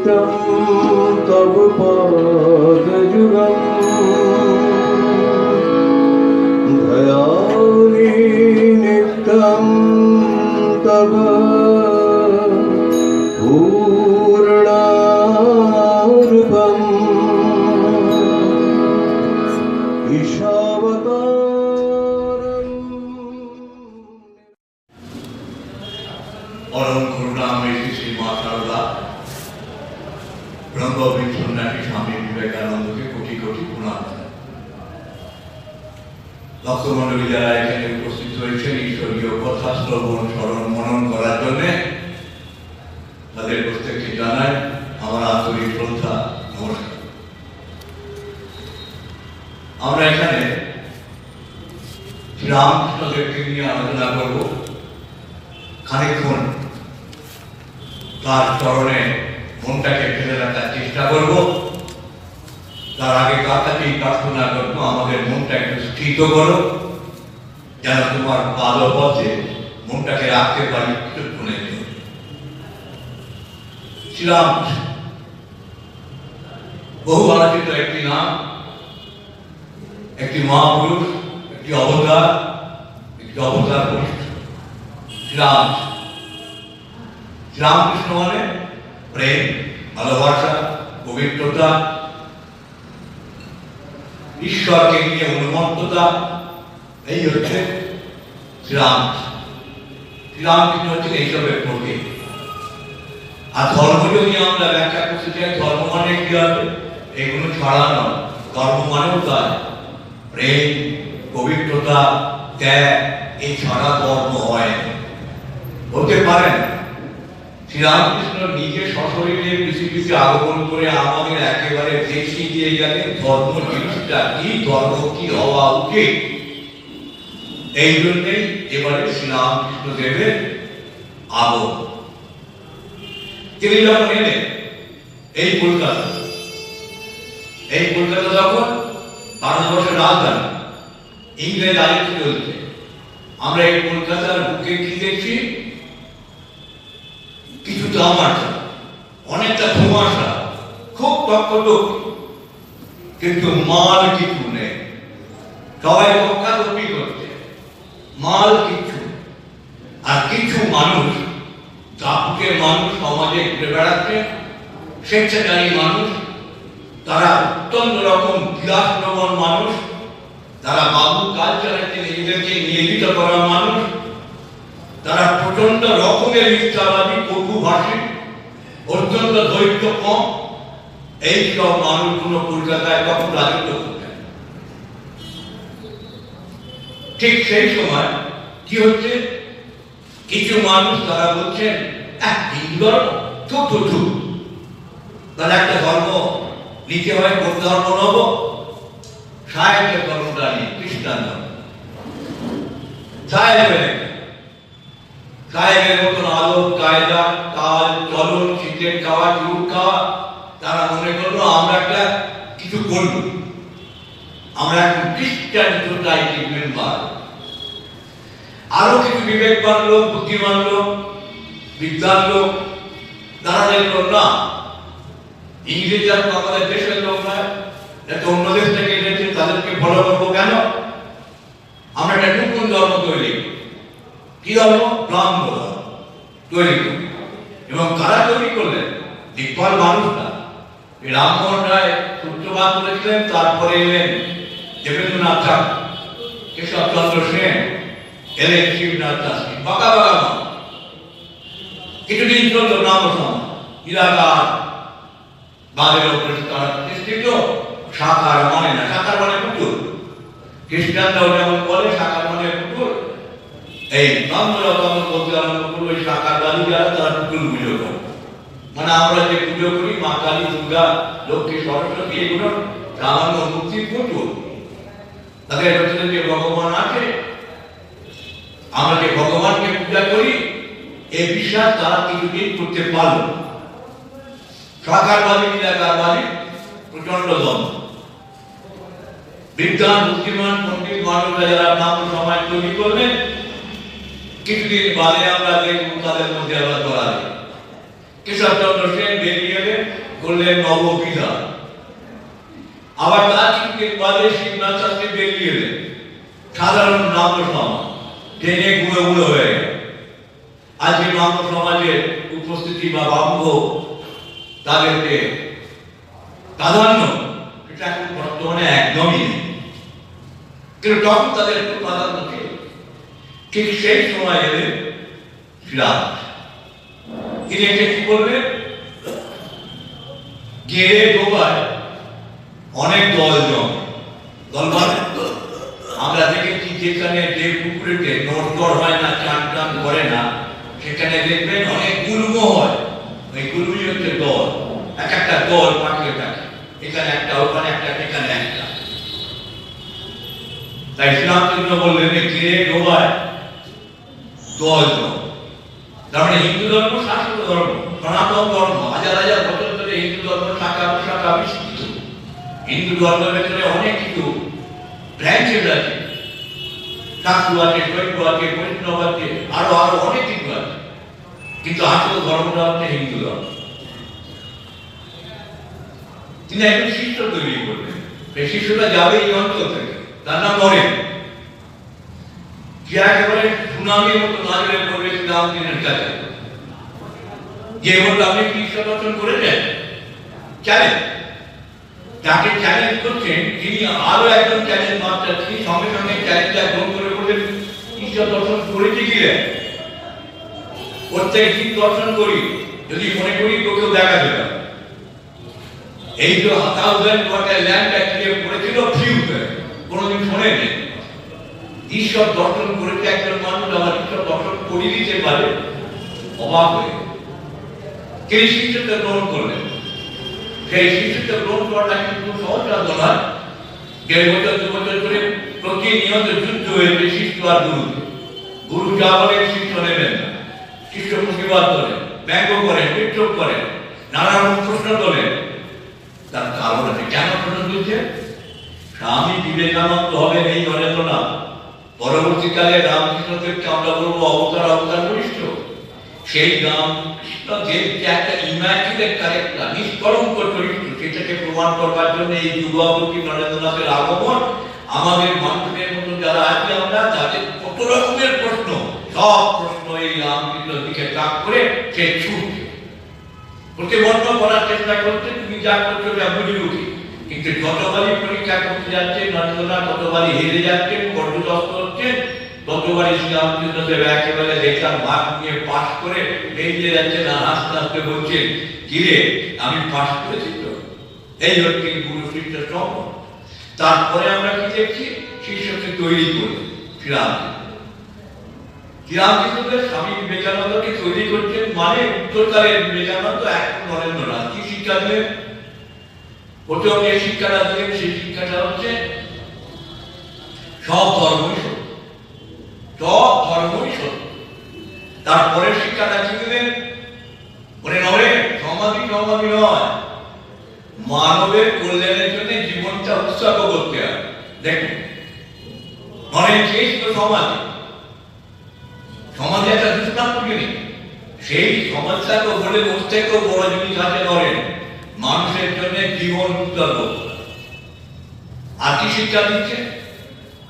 नित्यं तव पादयुगम् दयानि नित्यं तव पूर्णारूपम् परम करुणामयी श्री माँ शारदा ब्रह्मवीर सन्यासी स्वामी विवेकानंद के कोटि कोटि प्रणाम। भक्तमंडলী যারা এখানে উপস্থিত হয়েছেন ঈশ্বরীয় কথা শ্রবণ স্মরণ মনন করার জন্য তাদের প্রত্যেককে জানাই আমার আন্তরিক শ্রদ্ধা নমস্কার। আমরা এখানে শ্রীরামকৃষ্ণদেবকে নিয়ে আলোচনা করব খানিকক্ষণ তার চরণে মনটাকে ফেলে রাখার চেষ্টা করব। তার আগে তার কাছেই প্রার্থনা করবো আমাদের মনটা একটু স্থিত করো যেন তোমার পাদপথে মনটাকে রাখতে পারি কিছুক্ষণের জন্য। শ্রীরামকৃষ্ণ বহু আলোচিত একটি নাম, একটি মহাপুরুষ, একটি অবতার বৈশিষ্ট্য শ্রীরামকৃষ্ণ। শ্রীরামকৃষ্ণ মানে প্রেম, ভালোবাসা, পবিত্রতা, ঈশ্বরকে নিয়ে উন্মত্ততা, এই হচ্ছে শ্রীরামকৃষ্ণ। শ্রীরামকৃষ্ণ হচ্ছেন এইসবের প্রতীক। আর ধর্ম যদি আমরা ব্যাখ্যা করতে চাই, ধর্ম মানে কি হবে? এগুলো ছড়ানো। ধর্ম মানেও তাই প্রেম, পবিত্রতা, ত্যাগ, এই ছড়া ধর্ম হয় হতে পারে না। শ্রীরামকৃষ্ণ নিজে সশরীরে পৃথিবীতে আগমন করে আমাদের একেবারে দেখিয়ে দিয়ে গেলেন ধর্ম জিনিসটা কি, ধর্ম কি হওয়া উচিত। এই জন্যই এবারে শ্রীরামকৃষ্ণ দেবের আগমন। তিনি যখন এলেন এই কলকাতা যখন ভারতবর্ষের রাজধানী, ইংরেজ আইন চলছে, আমরা এই কলকাতার বুকে কি দেখছি? কিছু তামাশা, অনেকটা ধোঁয়াশা, খুব টকটক, কিন্তু মাল কিছু নেই। সবাই বকাবকি করছে, মাল কিছু। আর কিছু মানুষ, দাপুটের মানুষ সমাজে ঘুরে বেড়াচ্ছে, স্বেচ্ছাচারী মানুষ, তারা অত্যন্ত রকম বিলাসপ্রবণ মানুষ, তারা বাবু কাজ চালাচ্ছে, নিজেদেরকে নিয়োজিত করা মানুষ, তারা প্রচন্ড রকমের মিথ্যাবাদী, কটুভাষী, অত্যন্ত ধৈর্য কম। এই সব মানুষগুলো কলকাতায় তখন রাজত্ব করতেন। ঠিক সেই সময় কি হচ্ছে? কিছু মানুষ তারা বলছেন তাহলে একটা ধর্ম নিতে হয়, কোন ধর্ম নেব? সাহেবের ধর্মটা নিয়ে, খ্রিস্টান ধর্ম। সাহেবের মতন আলোক, কায়দা, কাজ, চলন, শীতের খাওয়া, চুল খাওয়া, তারা মনে করলো আমরা একটা কিছু করব, আমরা এখন খ্রিস্টান সোসাইটির মেম্বার। আরো কিছু বিবেকবান লোক, বুদ্ধিমান লোক, বিদ্যান লোক, তারা দেখলো না, ইংরেজরা আমাদের দেশের লোক নয়, যাতে অন্য দেশ থেকে এসেছে তাদেরকে ফলো করবো কেন? আমরা একটা নতুন ধর্ম তৈরি করি। কি ধর্ম? ব্রাহ্ম ধর্ম তৈরি করি। এবং কারা তৈরি করলেন? দিকপাল মানুষরা। রামমোহন রায় সূত্রপাত করেছিলেন, তারপরে এলেন দেবেন্দ্রনাথ ঠাকুর, কেশবচন্দ্র সেন, এলেন শিবনাথ দাসী, বাঁকা মানুষ। কিছুদিন চলল ব্রাহ্ম সমাজ, নিরাকার বাদের উপরে তারা প্রতিষ্ঠিত। সাকার মানে না, সাকার মানে পুতুল। খ্রিস্টানরাও যেমন বলে সাকার মানে পুতুল, এই ব্রাহ্মণরা বলতে আরম্ভ করলো ওই সাকারবাদী যারা, তারা পুতুল পুজো করে। মানে আমরা যে পুজো করি মা কালী, দুর্গা, লক্ষ্মী, সরস্বতী, এগুলো সামান্য মূর্তির পুতুল। তাদের ভেতরে যে ভগবান আছে, আমরা যে ভগবানকে পূজা করি, এই বিশ্বাস তারা কিছুদিন করতে পারল। সাকারবাদী, নিরাকারবাদী প্রচন্ড দম। বিদ্যান, বুদ্ধিমান, পণ্ডিত মানুষরা যারা ব্রাহ্ম সমাজ তৈরি করবেন, কিছুদিন বাদে আমরা দেখব তাদের মধ্যে আবার ধরা দেবে। কেশবচন্দ্র সেন বেরিয়ে এলেন, করলেন নববিধান। আবার তার কিছুদিন বাদে শিবনাথ শাস্ত্রী বেরিয়ে এলেন, সাধারণ নাম সমাজ টেনে গুঁড়ো গুঁড়ো হয়ে গেল। আজকে নাম সমাজের উপস্থিতি বা বাম্য তাদেরকে প্রাধান্য, এটা এখন বর্তমানে একদমই নেই, কিন্তু তখন তাদের একটু প্রাধান্য ছিল। ঠিক সেই সময় এলেন শ্রীরামকৃষ্ণ। তিনি এসে কি বলবেন, গেড়ে ডোবায় অনেক দল জমে। দল মানে আমরা দেখেছি যেখানে যে পুকুরেতে নড়চড় হয় না, চান টান করে না, সেখানে দেখবেন অনেক গুল্ম হয়। ওই গুল্মই হচ্ছে দল, এক একটা দল পাঠিয়ে থাকে, এখানে একটা, ওখানে একটা, সেখানে একটা। তাই শ্রীরামচন্দ্র বললেন গেড়ে ডোবায় দল জমে। তার মানে হিন্দু ধর্ম শাশ্বত ধর্ম, সনাতন ধর্ম, হাজার হাজার বছর ধরে হিন্দু ধর্ম শাখা প্রশাখা বিস্তৃত। হিন্দু ধর্মের ভেতরে অনেক কিছু ব্রাঞ্চেস আছে, শাক্ত আছে, শৈব আছে, বৈষ্ণব আছে, আরো আরো অনেক কিছু আছে, কিন্তু আসল ধর্মটা হচ্ছে হিন্দু ধর্ম। তিনি একজন শিষ্য তৈরি করলেন, সেই শিষ্যটা যাবে এই অঞ্চল থেকে, তার নাম নরেন। যে একেবারে সুনামের মতো নাজরে পড়বে রামদিনের কাছে, যে বলল আপনি কি ঈশ্বর দর্শন করেছেন, চ্যালেঞ্জ। যাকে চ্যালেঞ্জ করছেন তিনি আরো একজন চ্যালেঞ্জ মাস্টার, তিনি সঙ্গে সঙ্গে চ্যালেঞ্জটা গ্রহণ করে বললেন ঈশ্বর দর্শন করেছি কি রে, প্রত্যেক দিন দর্শন করি, যদি মনে করি তোকেও দেখা যাবে। এই যে 1000 ওয়াটের ল্যাম্প অ্যাক্টিভে পড়েছিল ফিউজ, কোনোদিন শোনেনি। ঈশ্বর দর্শন করেছে একজন মানুষ, আবার ঈশ্বর দর্শন করিয়ে দিতে পারে, অবাক হয়ে তিনি শিষ্যত্ব গ্রহণ করলেন। সেই শিষ্যত্ব গ্রহণ করাটা কিন্তু সহজ কাজ নয়। 1.5 বছর 2 বছর ধরে প্রতিনিয়ত যুদ্ধ হয়েছে শিষ্য আর গুরুকে। গুরু যা বলেন শিষ্য নেবেন না, শিষ্য প্রতিবাদ করেন, ব্যঙ্গ করেন, বিক্ষোভ করেন, নানা রকম প্রশ্ন তোলেন। তার কারণ আছে, কেন প্রশ্ন তুলছে? স্বামী বিবেকানন্দ হবেন এই নরেন্দ্র না, পরবর্তীকালে রামকৃষ্ণদেবকে আমরা বলবো অবতার বরিষ্ঠ। সেই রামকৃষ্ণ দেব যে একটা ইমাজিনেট ক্যারেক্টার, নিষ্কলঙ্ক চরিত্র, সেটাকে প্রমাণ করবার জন্য এই যুবতী নরেন্দ্রনাথের আগমন। আমাদের মানুষের মতো যারা আছি আমরা, তাদের কত রকমের প্রশ্ন, সব প্রশ্ন এই রামকৃষ্ণের দিকে তাক করে সে ছুটছে, প্রতিবন্ধ করার চেষ্টা করছে, তুমি যা করছো যা বুঝি উঠি। কিন্তু যতবারই পরীক্ষা করতে যাচ্ছে নরেন্দ্রনাথ, ততবারই হেরে যাচ্ছে, পর্যদস্ত হচ্ছে, ততবারই শ্রীরামকৃষ্ণদেব একেবারে লেখার মার্ক নিয়ে পাশ করে বেরিয়ে যাচ্ছেন, আর আস্তে আস্তে বলছেন কিরে আমি পাশ করেছি তো। এই হচ্ছে গুরু শিষ্য সম্পর্ক। তারপরে আমরা কি দেখছি, শিষ্যকে তৈরি করে শ্রীরামকৃষ্ণদেব স্বামী বিবেকানন্দকে তৈরি করছেন, মানে উত্তরকালের বিবেকানন্দ, এখন নরেন্দ্রনাথ। কি শিক্ষা দিলেন? প্রথম যে শিক্ষাটা দিলেন সেই শিক্ষাটা হচ্ছে সব ধর্মই সত্য, সব ধর্মই সত্য। তারপরে শিক্ষাটা কি দিলেন? মনে নয় সমাধি নয়, মানবের কল্যাণের জন্য জীবনটা উৎসর্গ করতে হবে। দেখুন নরেন শেষ তো সমাজে একটা দৃষ্টান্ত জিনিস, সেই সমাজটাকে বলে বসে থেকেও বড় জিনিস আছে নরেন, মানুষের জন্য জীবন উৎসর্গ। আর কি শিক্ষা দিচ্ছে?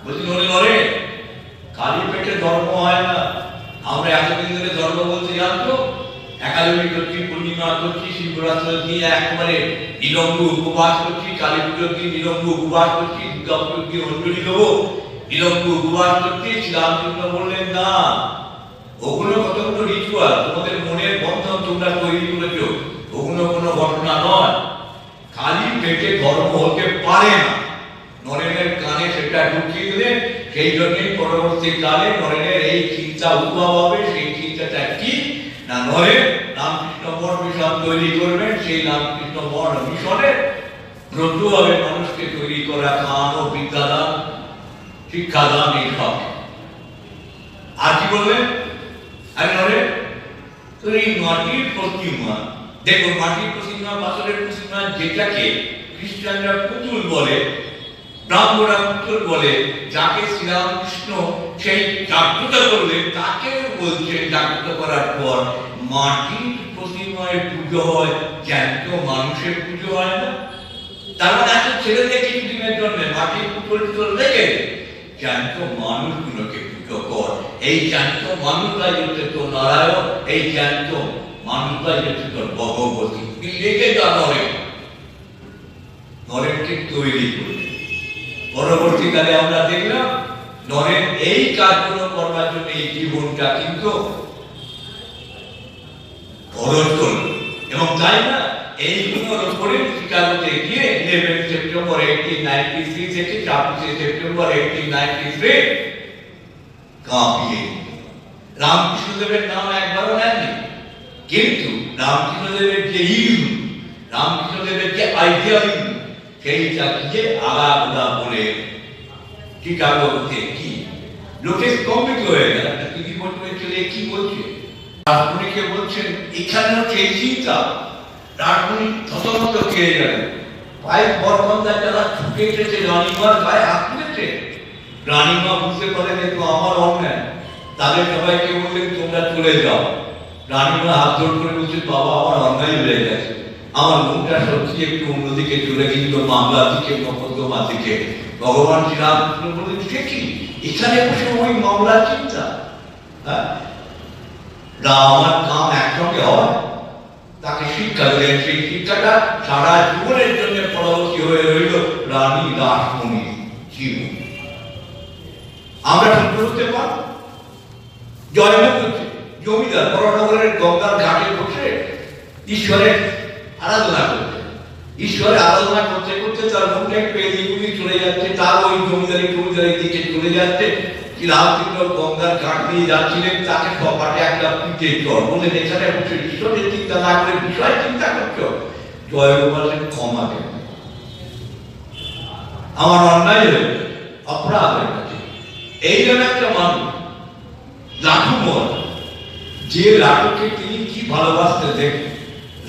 বলছি নরে খালি পেটে ধর্ম হয় না। আমরা এতদিন ধরে ধর্ম বলতে জানতো, একাদশী করছি, পূর্ণিমা করছি, শিবরাত্রি দিয়ে একেবারে নিরঙ্গ উপবাস করছি, কালী পুজোর দিন নিরঙ্গ উপবাস করছি, দুর্গা পুজোর দিন অঞ্জলি দেবো, নিরঙ্গ উপবাস করছি। শ্রীরামকৃষ্ণ বললেন না, ওগুলো কতগুলো রিচুয়াল, তোমাদের মনের বন্ধন তোমরা তৈরি করেছো, ওগুলো কোনো ঘটনা নয়। খালি পেটে ধর্ম হতে পারে না। নরেনের কানে সেটা ঢুকিয়ে দিলেন, সেই জন্যই পরবর্তীকালে নরেনের এই চিন্তা উদ্ভব হবে। সেই চিন্তাটা কি না, নরেন রামকৃষ্ণ মঠ মিশন তৈরি করবেন। সেই রামকৃষ্ণ মঠ মিশনের ব্রত হবে মানুষকে তৈরি করা, খাওয়ানো, বিদ্যাদান, শিক্ষাদান, এই সব। আর কি বললেন? আরে নরেন তোর এই মাটির প্রতিমা, দেখো মাটির প্রতিমা, পাথরের প্রতিমা, যেটাকে খ্রিস্টানরা পুতুল বলে, ব্রাহ্মণরা পুতুল বলে, যাকে শ্রীরামকৃষ্ণ সেই জাগ্রত করলেন, তাকে বলছেন জাগ্রত করার পর মাটির প্রতিমায়ের পুজো হয়, জ্যান্ত মানুষের পুজো হয় না? তার মানে একটা ছেলেকে কিছুদিনের জন্য মাটির পুতুল টুতুল রেখে জ্যান্ত মানুষগুলোকে পুজো কর। এই জ্যান্ত মানুষরাই হচ্ছে তোর নারায়ণ, এই জ্যান্ত মানুষরাই হচ্ছে তোর ভগবতী। লেগে যা নরেনকে তৈরি করে। পরবর্তীকালে আমরা দেখলাম নরেন এই কাজগুলো করবার জন্য এই জীবনটা কিন্তু খরচ করল। এবং তাই না, এইগুলোর উপরে শিকাগোতে গিয়ে 11 সেপ্টেম্বর 1893 থেকে 26 সেপ্টেম্বর 1893 কাঁপিয়ে রামকৃষ্ণদেবের নাম একবারও নেননি, কিন্তু রামকৃষ্ণদেবের যে রামকৃষ্ণদেবের যে আইডিয়ালিজম সেইটা দিয়ে আলাদা বলে শিকাগোতে কি লোকে স্তম্ভিত হয়ে গেল। তিনি বলতে চলে কি বলছে, রাজমণিকে বলছেন এখানেও সেই চিন্তা। রাজমণি থতমত খেয়ে গেলেন। পাইপ বরকন্দার যারা ছুটে এসেছে রানীমার গায়ে হাত তুলেছে। রানীমা বুঝতে পারেন তো আমার অন্যায়, তাদের সবাইকে বললেন তোমরা চলে যাও। রানীমা হাত জোর করে বলছে বাবা আমার অন্যায় হয়ে গেছে, আমার মনটা সত্যি একটু অন্যদিকে চলে গেছিল, মামলার দিকে, মকদ্দমার দিকে। ভগবান শ্রীরামকৃষ্ণ বললেন সে কি এখানে বসে ওই মামলার চিন্তা? হ্যাঁ, রাম আর কাম একসঙ্গে হয়। তাকে শিক্ষা দিলেন, সেই শিক্ষাটা সারা জীবনের জন্য পরবর্তী হয়ে রইল রানী রাসমণির জীবন। আমরা ঠিক করতে পারব। জয়মুখ জমিদার বড়নগরের গঙ্গার ঘাটে বসে ঈশ্বরের আরাধনা করতে, ঈশ্বরের আরাধনা করতে করতে তার মনটা একটু এদিকে চলে যাচ্ছে, তার ওই জমিদারি দিকে চলে যাচ্ছে। রামকৃষ্ণ গঙ্গার ঘাট দিয়ে যাচ্ছিলেন, তাকে কপাটে একটা পিঠে চর বললেন এখানে বসে ঈশ্বরের চিন্তা না করে বিষয় চিন্তা করছো। জয়গোপালের ক্ষমা দেন, আমার অন্যায় হয়ে অপরাধ হয়ে গেছে। এই জন্য একটা মানুষ লাঠু মন, যে লাঠুকে তিনি কি ভালোবাসতে দেখেন।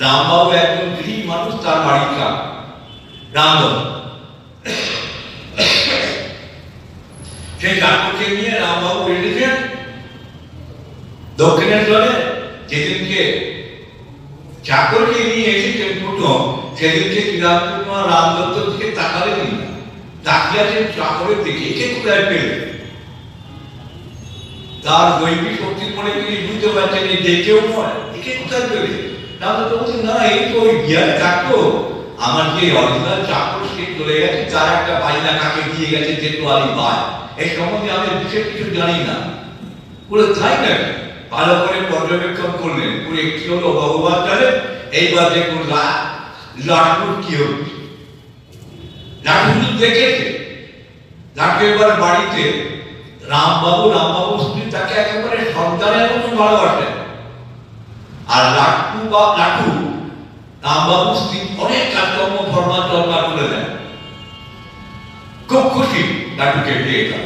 রামবাবু একজন গৃহী মানুষ, তার বাড়ির কাজ রামবাবু। সেই লাঠুকে নিয়ে রামবাবু এসেছেন দক্ষিণেশ্বরে। যেদিনকে চাকরকে নিয়ে এসেছেন প্রথম, সেদিনকে শ্রীরামকৃষ্ণ রামদত্ত দিকে তাকালেন না, তাকিয়ে আছেন চাকরের দিকে। একে কোথায় পেলেন? তার দৈবিক শক্তির মনে তিনি বুঝতে পারছেন যে কেউ নয়, একে কোথায় পেলেন? রামদত্ত বলছেন না এই তো ওই বিহারে থাকতো, আমার যে অরিজিনাল চাকর সে চলে গেছে, তার একটা বাইনা কাকে দিয়ে গেছে যে তো আলি বাই, এই সম্বন্ধে আমি বিশেষ কিছু জানি না। বলে তাই না, ভালো করে পর্যবেক্ষণ করলেন। পুরো একটি হলো ভগবান জানেন। এইবার দেখুন লাটুর কি হচ্ছে। লাটু দেখেছে, লাটু এবার বাড়িতে রামবাবু স্ত্রী তাকে একেবারে সন্তানের মতো ভালোবাসেন। আর লাটু রামবাবু স্ত্রী অনেক কাজকর্ম ফরমা করে দেন। খুব খুশি লাটুকে পেয়ে গেল।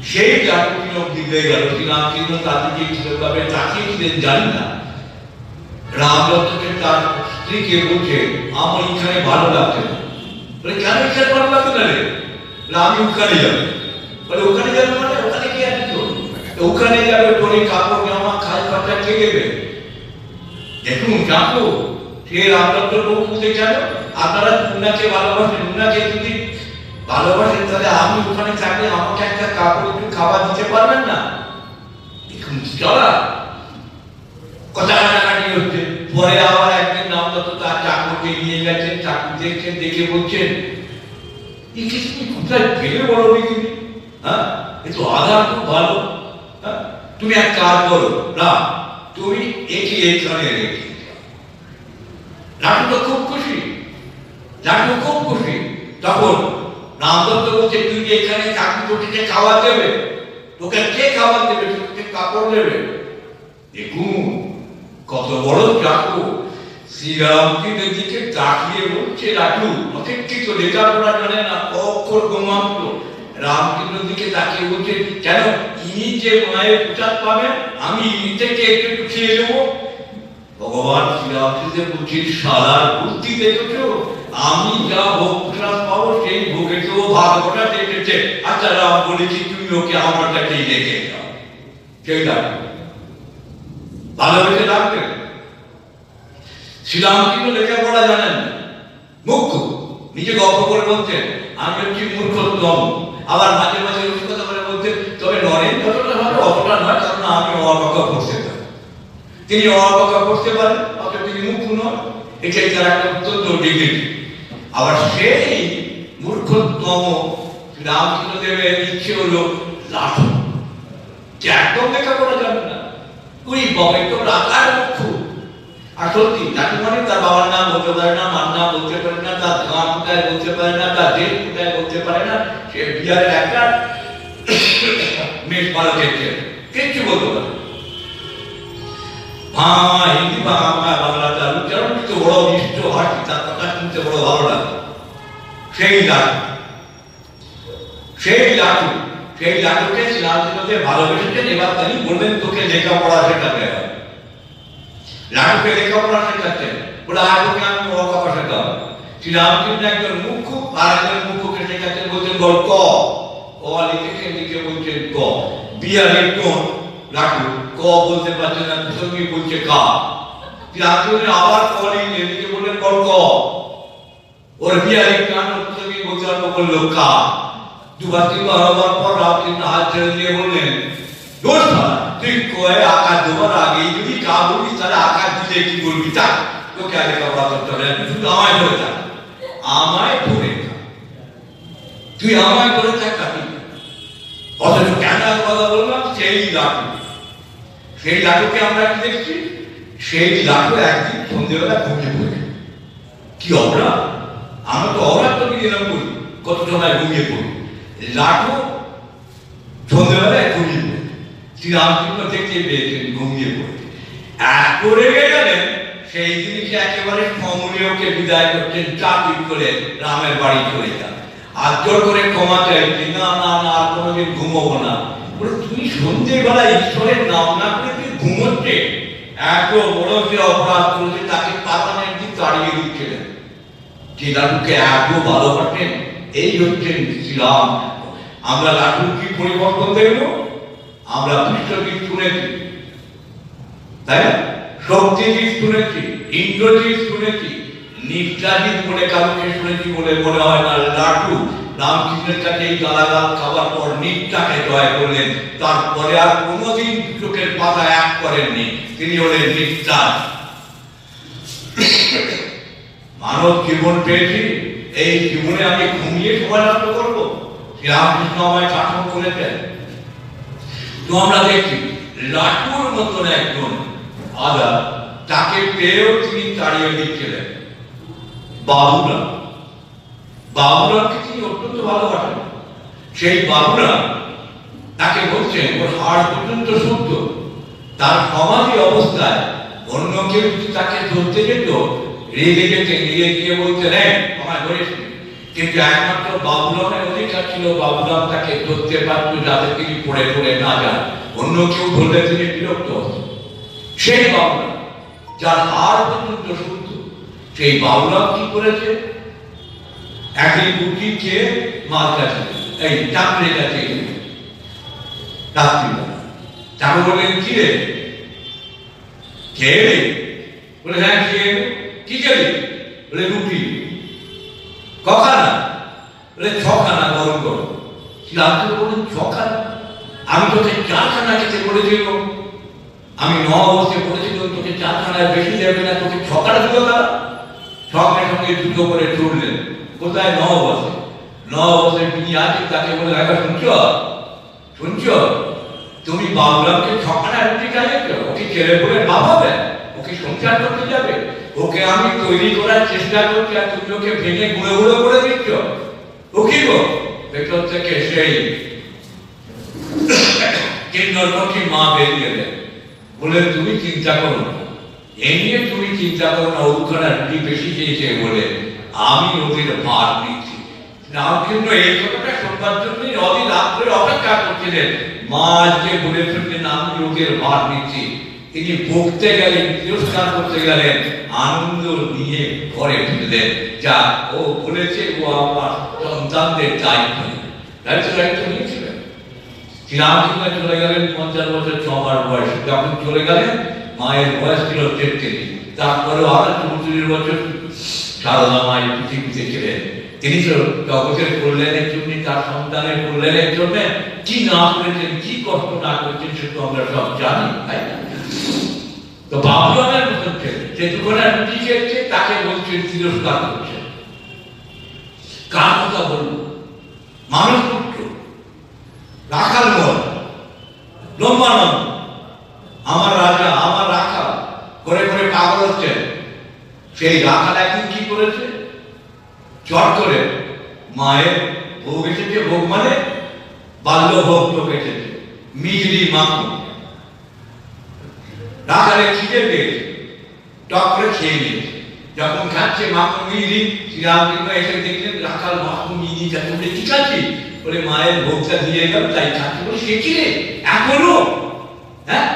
সেই লাটুটি দিতে গেল। শ্রীরামকৃষ্ণ তাদেরকে কিভাবে তাকিয়েছিলেন জানি না। রামদত্তকে তার স্ত্রীকে বলছে আমার এখানে ভালো লাগছে না। বলে কেন এখানে ভালো লাগছে না রে? আমি ওখানে যাবো। বলে ওখানে যাবে মানে ওখানে কি আছে তোর? ওখানে যাবে তোর কাপড় জামা খাই খরচা কে দেবে? দেখুন কাকু, সে রামদত্ত লোক বুঝতে কেন? আপনারা উনাকে ভালোবাসেন, উনাকে যদি ভালোবাসেন তাহলে আমি ওখানে থাকলে আমাকে একটা কাপড় একটু খাবার দিতে পারবেন না? দেখুন চলা কথা কাটাকাটি হচ্ছে। পরে আবার একদিন রামদত্ত তার চাকরকে নিয়ে গেছেন, চাকর দেখছেন, দেখে বলছেন এই কিছু কোথায় ফেলে বলো দেখি। হ্যাঁ, এ তো আধার খুব ভালো। হ্যাঁ, তুমি এক কাজ করো না, তুমি একে এইখানে রেখে। লাটু তো খুব খুশি, লাটু খুব খুশি। তখন রামদত্ত বলছে তুই যে এখানে চাকরি তোকে খাবার দেবে, তোকে কে খাবার দেবে? তোকে কাপড় দেবে। দেখুন কত বড় চাকু। শ্রীরামকৃষ্ণের দিকে তাকিয়ে বলছে লাটু অশিক্ষিত, লেখাপড়া জানে না, অক্ষর গোমান্ত। রামকৃষ্ণের দিকে তাকিয়ে বলছে কেন ইনি যে মায়ের প্রসাদ পাবেন আমি ইনি থেকে একটু খেয়ে দেবো? ভগবান শ্রীরামকৃষ্ণ বলছেন সালার বুদ্ধি দেখেছো, আমি যা ভোগ প্রসাদ পাবো সেই ভোগে তো ভাগটা দেখেছে। আচ্ছা রাম বলেছি তুমি ওকে আমার কাছেই রেখে যাও। সেই লাগবে ভালোবেসে রাখবে। শ্রীরামকৃষ্ণ লেখাপড়া জানেন না, মুখ্য নিজে গল্প করে বলছেন আমি হচ্ছি মূর্খতম। আবার মাঝে মাঝে কথা বলে বলছেন তবে নরেন যতটা হবে অতটা নয়, কারণ আমি অবাকা পড়তে পারি। তিনি অবাকা পড়তে পারেন, অথচ তিনি মুখ্য নন, এটাই তার একটা অত্যন্ত ডিগ্রি। আবার সেই মূর্খতম রামকৃষ্ণদেবের ইচ্ছে হলো লাঠু, যে একদম লেখাপড়া জানে না, ওই বাবা তো রাখার মুখ্য। আর সত্যি লাঠু মানে তার বাবার নাম বলতে পারে না, মার নাম বলতে পারে না, তার গান কোথায় বলতে পারে না, তার দেশ কোথায় বলতে পারে না, সে বিহারের একটা মেষ বালকের ছেলে, কিচ্ছু বলতে পারে হিন্দি বা বাংলা তার উচ্চারণ কিন্তু বড় নিষ্ঠ হয়, তার কথা শুনতে বড় ভালো লাগে। সেই লাঠু সেই লাঠুকে শ্রীরামকৃষ্ণকে ভালোবেসেছেন। এবার তিনি বললেন তোকে লেখাপড়া শেখাতে হবে। লাঠুকে লেখাপড়া শেখাচ্ছেন, বলে আর তোকে আমি অবাকা শেখাবো। শ্রীরামকৃষ্ণ একজন মুখ্য আর একজন মুখ্যকে শেখাচ্ছেন, বলছেন বল ক, ক লিখে বলছেন ক। বিহারের কোন লাঠু ক বলতে পারছে না, সঙ্গী বলছে কা। শ্রীরামকৃষ্ণ আবার ক লিখে বললেন বল ক। ওর বিহারের কান সঙ্গী বলতে আরম্ভ করলো কা। দুবার তিনবার হওয়ার পর রামকৃষ্ণ হাত ছেড়ে দিয়ে বললেন দোষ তুই কয়ে আকার দেওয়ার আগে যদি কা বলবি তাহলে আকার দিলে কি বলবি তা তোকে আগে লেখাপড়া করতে হবে, শুধু আমায় ধরে থাক, আমায় ধরে থাক, তুই আমায় ধরে থাক। অথচ কেন কথা বললাম সেই লাঠুকে আমরা কি দেখছি, সেই লাঠু একদিন সন্ধ্যেবেলা ঘুমিয়ে পড়ে। কি অপরাধ, আমরা তো অপরাধ তো দিলাম বলি, কত সময় ঘুমিয়ে পড়ি। লাঠু সন্ধ্যেবেলায় ঘুমিয়ে পড়ে, শ্রীরামকৃষ্ণ দেখতে পেয়েছেন ঘুমিয়ে পড়ে। এত রেগে গেলেন, সেই জিনিস একেবারে সমনীয়কে বিদায় করছেন, চাকরি করে রামের বাড়ি চলে যান। আর জোর করে ক্ষমা চাইছি, না না না আর কোনোদিন ঘুমবো না। বলে তুই সন্ধ্যেবেলা ঈশ্বরের নাম না করে তুই ঘুমোচ্ছে, এত বড় যে অপরাধ করেছে তাকে পাতানের দিক তাড়িয়ে দিচ্ছিলেন। যে লাঠুকে এত ভালোবাসেন, এই হচ্ছেন শ্রীরাম। আমরা লাঠুর কি পরিবর্তন দেখব? আমরা বিশ্বজিৎ শুনেছি, তাই না? শক্তিজিৎ শুনেছি, ইন্দ্রজিৎ শুনেছি, নিদ্রাজিৎ বলে কাউকে শুনেছি বলে মনে হয় না। লাঠু রামকৃষ্ণের কাছে এই গালাগাল খাবার পর নিদ্রাকে জয় করলেন, তারপরে আর কোনোদিন চোখের পাতা এক করেননি, তিনি হলেন নিদ্রাজ। মানব জীবন পেয়েছি, এই জীবনে আমি ঘুমিয়ে সময় নষ্ট করবো? শ্রীরামকৃষ্ণ আমায় শাসন করেছেন। তো আমরা দেখি লাঠুর মতন একজন আদা, তাকে পেয়েও তিনি তাড়িয়ে দিচ্ছিলেন। বাবুরামকে তিনি অত্যন্ত ভালোবাসেন। সেই বাবুরাম তাকে বলছেন ওর হাড় পর্যন্ত শুদ্ধ। তার সমাধি অবস্থায় অন্য কেউ যদি তাকে ধরতে যেত, রেগে যেতেন, রেগে গিয়ে বলতেন আমায় ধরেছি। কিন্তু একমাত্র বাবুরামের অধিকার ছিল, বাবুরাম তাকে ধরতে পারত যাতে তিনি পড়ে পড়ে না যান। অন্য কেউ ধরলে তিনি বিরক্ত হতেন। সেই বাবুরাম যার হাড় পর্যন্ত শুদ্ধ, সেই বাবুরাম কি করেছে, একদিন রুটি খেয়ে মার কাছে এই চাকরির কাছে তাকে বললেন কি রে খেয়ে? বলে হ্যাঁ খেয়ে। কি খেলি? বলে রুটি। কখানা? বলে ছখানা গরম করো। শ্রীরামকৃষ্ণ বললেন ছখানা? আমি তোকে 4খানা খেতে বলেছিলাম, আমি 9 বছরে পড়েছিলাম, তোকে 4খানায় বেশি দেবে না, তোকে 6খানা দিল না। সঙ্গে সঙ্গে দুটো করে ছুটলেন। কোথায়? 9 বছর। 9 বছরে তিনি আছেন, তাকে বলে একবার শুনছ তুমি বাবুরামকে 6খানা রুটি খাইয়েছ, ওকে ছেলে বলে ভাবাবে, ওকে সংসার করতে যাবে, ওকে আমি তৈরি করার চেষ্টা করছি আর তুমি ওকে ভেঙে গুঁড়ো গুঁড়ো করে দিচ্ছ। ও কি গো? ভেতর থেকে সেই কিন্নরমুখী মা বেরিয়ে দেন, বলে তুমি চিন্তা করো না, এ নিয়ে তুমি চিন্তা করো না, ওখানে রুটি বেশি চেয়েছে বলে আমি ওদের ভার নিচ্ছি। রামকৃষ্ণ এই কথাটা শোনবার জন্যই অদিন রাত্রে অপেক্ষা করছিলেন। মা আজকে বলে ফেললেন আমি ওদের ভার নিচ্ছি। তিনি বকতে গেলেন, তিরস্কার করতে গেলেন, আনন্দ নিয়ে ঘরে ফিরলেন। যা ও বলেছে ও আমার সন্তানদের দায়িত্ব নিয়েছিলেন। শ্রীরামকৃষ্ণ চলে গেলেন 50 বছর 6 মাস বয়স। যখন চলে গেলেন মায়ের বয়স ছিল 33। তারপরে আরো 34 বছর সারদা মা এই পৃথিবীতে ছিলেন। তিনি তো জগতের কল্যাণের জন্য, তার সন্তানের কল্যাণের জন্য কি না করেছেন, কি কষ্ট না করেছেন, সে তো আমরা সব জানি, তাই না? তো বাবুরামের মতন ছেলে যে দুখানা রুটি খেয়েছে তাকে বলছেন তিরস্কার করছেন। কার কথা বলবো? মানুষ পুত্র রাখাল বল ব্রহ্মানন্দ, আমার রাজা, আমার রাখাল করে করে পাগল হচ্ছেন। সেই রাখাল একদিন কি করেছে? চট করে মায়ের ভোগ এসেছে, ভোগ মানে বাল্য ভোগ লোক এসেছে, মিহিরি মাখন। রাখালে খিদে পেয়েছে, টক করে খেয়ে নিয়েছে। যখন খাচ্ছে মাখন মিহিরি, শ্রীরামকৃষ্ণ এসে দেখলেন রাখাল মাখন মিহিরি খাচ্ছে, বলে কি খাচ্ছি? বলে মায়ের ভোগটা দিয়ে গেল তাই খাচ্ছি। বলে সে কি রে এখনো? হ্যাঁ,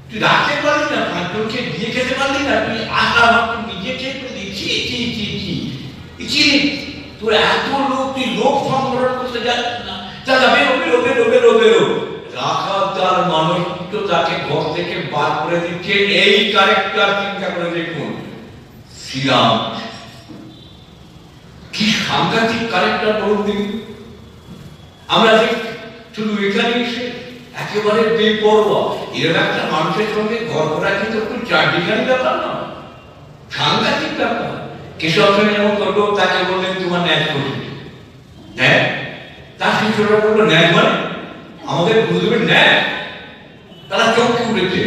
তুই রাখতে পারলি না, পাঁচজনকে দিয়ে খেতে পারলি না, তুই আসা মাত্র নিজে খেয়ে ফেললি। তোর এত লোক, তুই লোক সংগ্রহ করতে যাচ্ছিস না, যা বেরো বেরো বেরো বেরো বেরো। রাখাল তার মানুষত্ব তাকে ঘর থেকে বার করে দিচ্ছে। এই ক্যারেক্টার চিন্তা করে দেখুন, শ্রীরাম কি সাংঘাতিক ক্যারেক্টার বলুন দেখি। আমরা যে শুধু এখানে এসে একেবারে বেপরোয়া, এরকম একটা মানুষের সঙ্গে ঘর করা কিন্তু একটু চারদিকারি ব্যাপার না, সাংঘাতিক ব্যাপার। কেশব সেন এমন করলো, তাকে বললেন তোমার ন্যায় করছে। হ্যাঁ, তার শিষ্যরা বললো ন্যায় মানে আমাদের গুরুদেবের ন্যায়। তারা চমকে উঠেছে।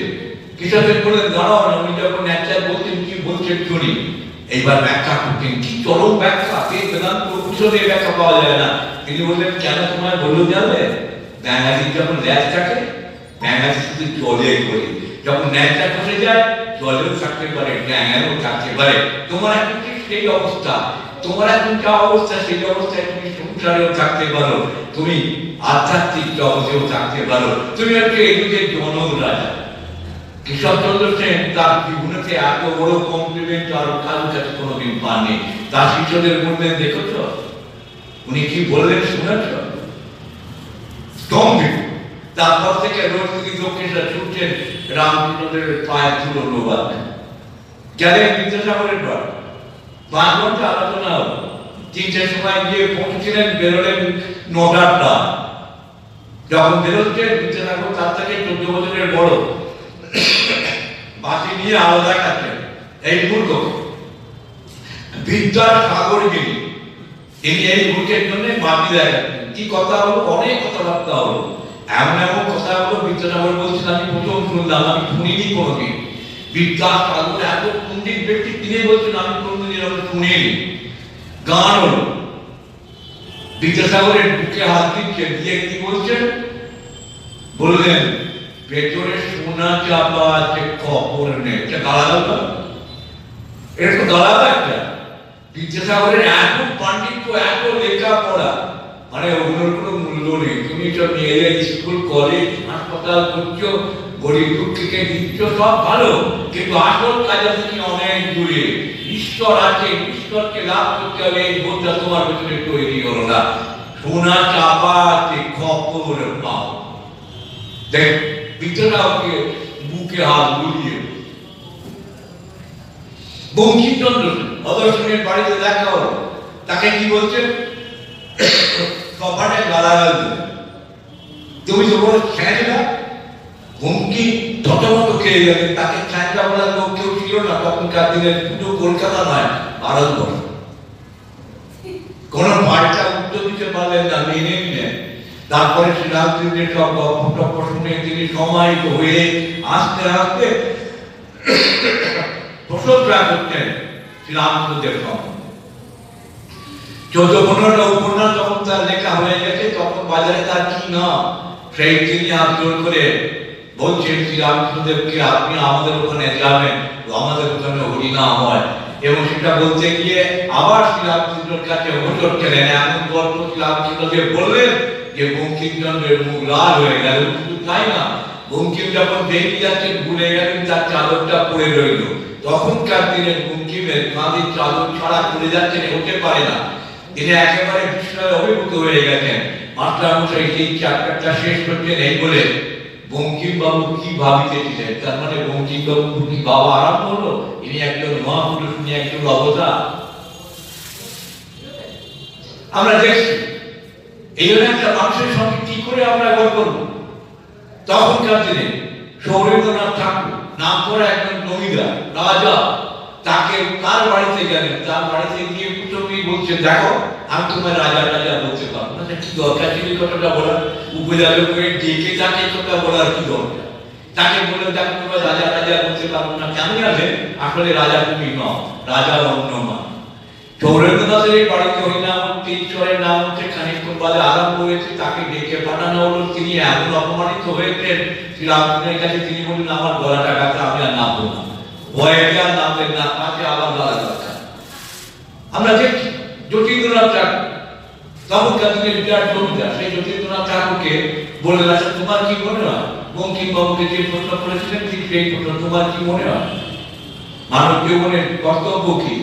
কেশব সেন বললেন দাঁড়াও না, উনি যখন ন্যায় বলছেন কি বলছেন শুনি। এইবার ব্যাখ্যা করতেন, কি চরম ব্যাখ্যা, বেদান্ত উপনিষদে ব্যাখ্যা পাওয়া যায় না। তিনি বললেন কেন তোমায় বললো জানলে? ব্যাঙালির যখন ল্যাজ থাকে, ব্যাঙালি শুধু জলে করে, যখন ন্যায়টা বসে যায় জলেও থাকতে পারে, ব্যাঙালেও থাকতে পারে। তোমার এখন ঠিক সেই অবস্থা, তোমার এখন যা অবস্থা সেই অবস্থায় তুমি সংসারেও থাকতে পারো, তুমি আধ্যাত্মিক জগতেও থাকতে পারো, তুমি হচ্ছে এই যুগের জনক রাজা। কেশবচন্দ্র সেন তার জীবনেতে এত বড় কমপ্লিমেন্ট আর কারোর কাছে কোনোদিন পাননি। তার শিষ্যদের বললেন দেখেছ উনি কি বললেন শুনেছ? স্তম্ভিত। তারপর থেকে রোজ তিনি দক্ষিণা ছুটছেন রামকৃষ্ণদের পায়ে ধুলো লোবার। গেলেন বিদ্যাসাগরের পর 5 ঘন্টা আলোচনা হল। 3টের সময় গিয়ে পৌঁছেছিলেন, বেরোলেন 9টা। যখন বেরোচ্ছেন বিদ্যাসাগর তার থেকে 14 বছরের বড়, বাসি নিয়ে আলাদা কাছেন। এই মূর্খ বিদ্যার সাগরগিরি, তিনি এই মূর্খের জন্য বাকি দেখাচ্ছেন। কি কথা হলো? অনেক কথাবার্তা হলো, এমন এমন কথা হলো বিদ্যাসাগর বলছেন আমি প্রথম শুনলাম, আমি শুনিনি কোনোদিন। বিদ্যার সাগর এত পণ্ডিত ব্যক্তি, তিনি বলছেন আমি কোনোদিন এরকম শুনিনি। গান হলো, বিদ্যাসাগরের বুকে হাত দিচ্ছে, দিয়ে কি বলছেন? বললেন ভেতরে সোনা চাপা আছে খবর নেই। এটা গালাগাল না? এটা তো গালাগাল একটা। বিদ্যাসাগরের এত পাণ্ডিত্য, এত লেখাপড়া, মানে ওগুলোর কোনো মূল্য নেই। তুমি সব মেয়েদের স্কুল, কলেজ, হাসপাতাল করছো, গরিব দুঃখীকে দিচ্ছ, সব ভালো, কিন্তু আসল কাজে তুমি অনেক দূরে। ঈশ্বর আছে, ঈশ্বরকে লাভ করতে হবে, এই বোধটা তোমার ভেতরে তৈরি হলো না। সোনা চাপা আছে খবর পাও। দেখ বিদ্যাসাগরকে বুকে হাত বুলিয়ে। বঙ্কিমচন্দ্র অদর্শনের বাড়িতে দেখা হলো, তাকে কি বলছেন? সভাটায় গালাগাল দিলেন, তুমি তো বড় খ্যাঁচা। হুমকি থতমত খেয়ে গেলেন। তাকে খ্যাঁচা বলার লোক কেউ ছিল না তখনকার দিনে, শুধু কলকাতা নয় ভারতবর্ষ। কোন বার্তা উত্তর দিতে পারলেন না, মেনে নিলেন। তারপরে শ্রীরামকৃষ্ণের সব গল্প শুনে তিনি সমাহিত হয়ে আস্তে আস্তে প্রশংসা করতেন শ্রীরামকৃষ্ণের সম্বন্ধে। 14-15টা উপন্যাস যখন তার লেখা হয়ে গেছে, তখন বাজারে তার কি না, সেই তিনি আন্দোলন করে বলছেন শ্রীরামকৃষ্ণদেবকে আপনি আমাদের ওখানে যাবেন, আমাদের ওখানে হরিনাম হয়। এবং সেটা বলতে গিয়ে আবার শ্রীরামকৃষ্ণের কাছে হোঁচট খেলেন। এমন গল্প শ্রীরামকৃষ্ণদেব বললেন যে বঙ্কিমচন্দ্রের মুখ লাল হয়ে গেল। শুধু তাই না, বঙ্কিম যখন বেরিয়ে যাচ্ছেন ভুলে গেলেন তার চাদরটা পড়ে রইল। তখনকার দিনের বঙ্কিমের কাঁধের চাদর ছাড়া পড়ে যাচ্ছেন, হতে পারে না। তিনি একেবারে বিস্ময়ে অভিভূত হয়ে গেছেন। মাস্টার মশাই সেই চ্যাপ্টারটা শেষ করছেন এই বলে বঙ্কিমবাবু কি ভাবিতেছিলেন? তার মানে বঙ্কিমবাবু কি বাবা আরম্ভ হলো? ইনি একজন মহাপুরুষ, ইনি একজন অবতার। আমরা দেখছি এই জন্য একটা মানুষের সঙ্গে কি করে আমরা গল্প করবো। তখনকার দিনে সৌরেন্দ্রনাথ ঠাকুর নাম করা একজন জমিদার রাজা, তাকে তার বাড়িতে গেলেন, তার বাড়িতে গিয়ে পুত্রী বলছে, দেখো আমি তোমার রাজা রাজা বলতে পারবো না, কি দরকার ছিল কথাটা বলার? উপজাত করে ডেকে তাকে কথা বলার কি দরকার? তাকে বলে, দেখো তোমার রাজা রাজা বলতে পারবো না, কেন আছে? আসলে রাজা তুমি নও, রাজা অন্য মান। সৌরেন্দ্রনাথের এই বাড়িতে হরিনামূর্তি ঈশ্বরের নাম হচ্ছে খানিকক্ষণ বাদে আরম্ভ হয়েছে, তাকে ডেকে পাঠানো হলো। তিনি এমন অপমানিত হয়েছেন শ্রীরামকৃষ্ণের কাছে, তিনি বললেন আমার গলাটা কাছে আমি আর নামবো না, ভয়ে আর নামলেন না, পাশে আবার গলা দরকার। আমরা দেখছি যতীন্দ্রনাথ ঠাকুর তখনকার দিনের বিরাট জমিদার, সেই যতীন্দ্রনাথ ঠাকুরকে বললেন, আচ্ছা তোমার কি মনে হয়? বঙ্কিমবাবুকে যে প্রশ্ন করেছিলেন ঠিক সেই প্রশ্ন, তোমার কি মনে হয় মানব জীবনের কর্তব্য কি?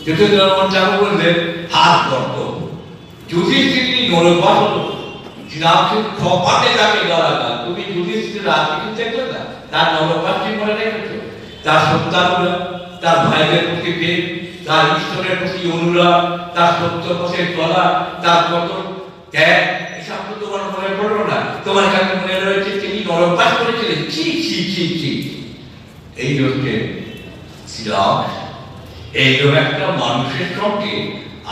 যতীন্দ্রনাথ ঠাকুর বললেন, হাত কর্তব্য। যুধিষ্ঠির নরবাস খপাতে তাকে গালাগাল, তুমি যুধিষ্ঠির আর কিছু দেখো না, তার নরবাসী মনে রেখেছো, তার সন্তানরা, তার ভাইদের প্রতি প্রেম, তার ঈশ্বরের প্রতি অনুরাগ, তার সত্য পথে চলা, তার কত ত্যাগ, এসব তো তোমার মনে পড়লো না? তোমার কাছে মনে রয়েছে তিনি নরবাস করেছিলেন। ছি ছি ছি ছি। এই হচ্ছে শ্রীরাম। এইরকম একটা মানুষের সঙ্গে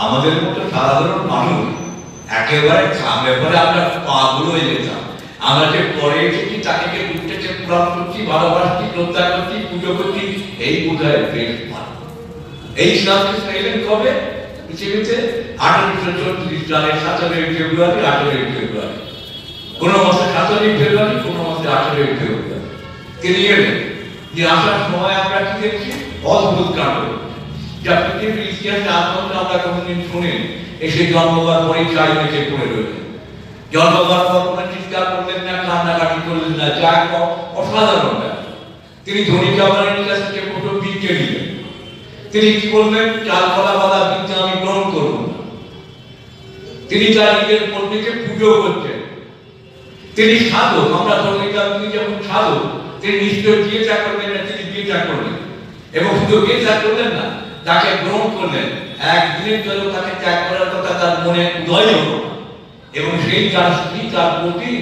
আমাদের মতো সাধারণ মানুষ একেবারে ব্যাপারে আমরা পাগল হয়ে যেতাম। আমরা যে পরে এসেছি তাকে যে উঠতেছে পুরাণ করছি, ভালোবাসছি, শ্রদ্ধা করছি, পুজো করছি, এই বোধহয় বেশ ভালো। এই শ্রীরামকৃষ্ণ এলেন কবে পৃথিবীতে? 1834 সালের 17 ফেব্রুয়ারি, 18 ফেব্রুয়ারি, কোন মাসে 17 ফেব্রুয়ারি, কোন মাসে 18 ফেব্রুয়ারি তিনি এলেন। যে আসার সময় আমরা কি দেখছি? অদ্ভুত কাণ্ড, যা পৃথিবীর ইতিহাসে আতঙ্ক আমরা কোনোদিন শুনি। এসে জন্মবার পরেই চাই মেঝে পড়ে রয়েছে। জন্মবার পর কোনো চিৎকার করলেন না, কান্নাকাটি করলেন না, যা অসাধারণ ব্যাপার। তিনি ধনী জামানের কাছ থেকে কত বিদ্যে নিলেন। তিনি কি বললেন? চাল কলা বাঁধা বিদ্যা আমি গ্রহণ করব না। তিনি তার নিজের পত্নীকে পুজো করতেন। তিনি সাধক, আমরা ধর্মিকার তিনি যখন সাধক, তিনি নিশ্চয় বিয়ে ত্যাগ করলেন না, তিনি বিয়ে ত্যাগ করলেন। এবং শুধু বিয়ে ত্যাগ করলেন না, তাকে গ্রহণ করলেন। একদিনের জন্য তাকে ত্যাগ করার কথা তার মনে উদয় হলো। এবং সেই তার স্ত্রী, তার পতি,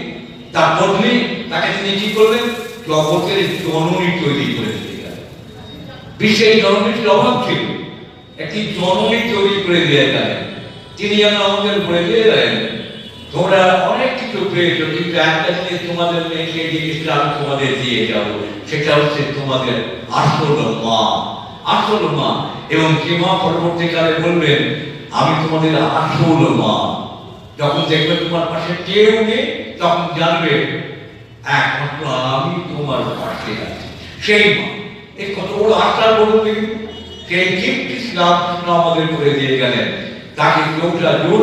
তার পত্নী, তাকে তিনি কি করলেন? জগতের জননী তৈরি করে দিলেন। বিশ্বের জননীর অভাব ছিল, একটি জননী তৈরি করে দিয়ে গেলেন। তিনি যেন আমাদের বলে দিয়ে গেলেন, তোমরা অনেক কিছু পেয়েছো, কিন্তু একটা জিনিস তোমাদের নেই, সেই জিনিসটা আমি তোমাদের দিয়ে যাবো। সেটা হচ্ছে তোমাদের আসল মা, আসল মা। এবং যে মা পরবর্তীকালে বলবেন, আমি তোমাদের আসল মা। যখন দেখবে তোমার পাশে কেউ নেই, তখন জানবে একমাত্র আমি তোমার পাশে আছি, সেই মা। এই কত বড় আশা বলুন দেখি। সেই গিফট শ্রীরামকৃষ্ণ আমাদের করে দিয়ে গেলেন। তাকে 4 জুন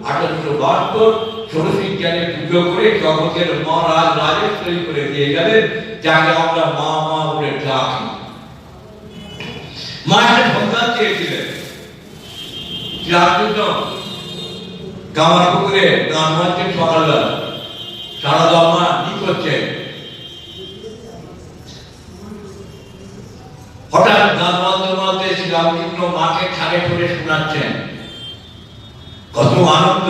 1872 ষোড়শী জ্ঞানে পুজো করে জগতের মা রাজেশ্বরী করে দিয়ে গেলেন, যাকে আমরা মা মা বলে ডাকি। মায়ের সন্তান চেয়েছিলেন শ্রীরামকৃষ্ণ। কামারপুকুরে গান মারছেন সকালবেলা, সারদা মা কি করছেন? হঠাৎ গান মারতে মারতে শ্রীরামকৃষ্ণ মাকে ছাড়ে করে শোনাচ্ছেন। কত আনন্দ!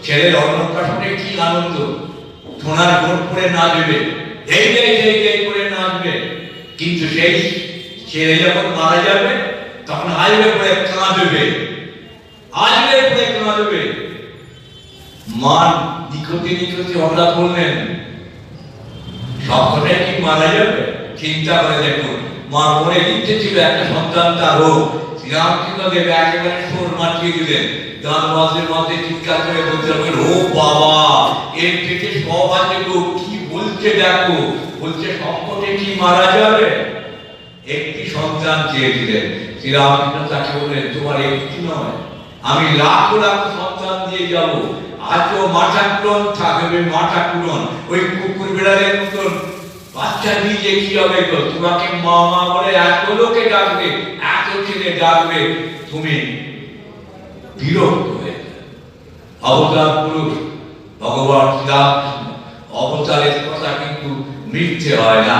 ছেলের অন্নপ্রাশনে কি আনন্দ! সোনার গোট পরে নাচবে, এই এই করে নাচবে। কিন্তু সেই ছেলে যখন মারা যাবে, তখন আসবে পরে কাঁদবে, আসবে পরে কাঁদবে। মা নিকটে নিকটে হঠাৎ বললেন, সবকটাই কি মারা যাবে? চিন্তা করে দেখুন, মার মনে ইচ্ছে ছিল একটা সন্তান তার হোক। শ্রীরামকৃষ্ণ দেব একেবারে সুর মাটিয়ে দিলেন। গান বাজের মধ্যে চিৎকার করে বলতে লাগলেন, ও বাবা, এর থেকে সব আছে গো, কি বলছে দেখো। বলছে সবকটে কি মারা যাবে? একটি সন্তান চেয়েছিলেন। শ্রীরামকৃষ্ণ তাকে বললেন, তোমার একটি নয়, আমি লাখো লাখো সন্তান দিয়ে যাব। আজও মাথা কুলন থাকবে, মাথা কুলন। ওই কুকুর বিড়ালের মতন বাচ্চা দিয়ে কি হবে গো? তোমাকে মা মা বলে এত লোকে ডাকবে, এত ছেলে ডাকবে, তুমি বিরক্ত হয়ে। অবতার পুরুষ ভগবান শ্রীরামকৃষ্ণ অবতারের কথা কিন্তু মিথ্যে হয় না।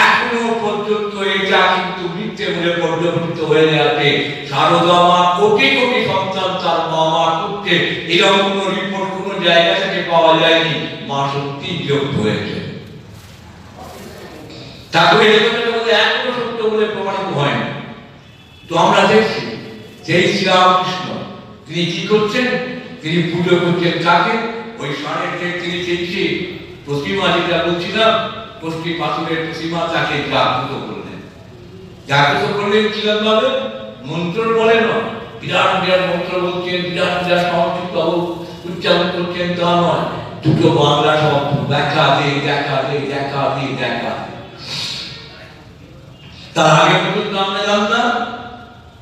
এখনো পর্যন্ত এটা কিন্তু মিথ্যে বলে পর্যবেক্ষিত হয়ে যাচ্ছে। সারদা মা কোটি কোটি সন্তান তার বাবা করতে এরকম কোনো রিপোর্ট কোনো জায়গা থেকে পাওয়া যায়নি। মা সত্যি যোগ্য হয়েছে, তারপরে এখনো সত্য বলে প্রমাণিত হয়নি। তো আমরা দেখছি সেই শ্রীরামকৃষ্ণ তিনি কি করছেন, তিনি পুজো করছেন কাকে, ওই সাড়ে তিনি চেয়েছি পশ্চিমা যেটা বলছিলাম, পশ্চিম পাথরের পশ্চিমা তাকে জাগ্রত করলেন। জাগ্রত করলেন কিরকম ভাবে, মন্ত্র বলে না, বিরাট বিরাট মন্ত্র বলছেন, বিরাট বিরাট সংস্কৃত উচ্চারণ করছেন তা নয়, দুটো বাংলা শব্দ, দেখা দে দেখা দে দেখা দে দেখা। তার আগে পর্যন্ত আমরা জানতাম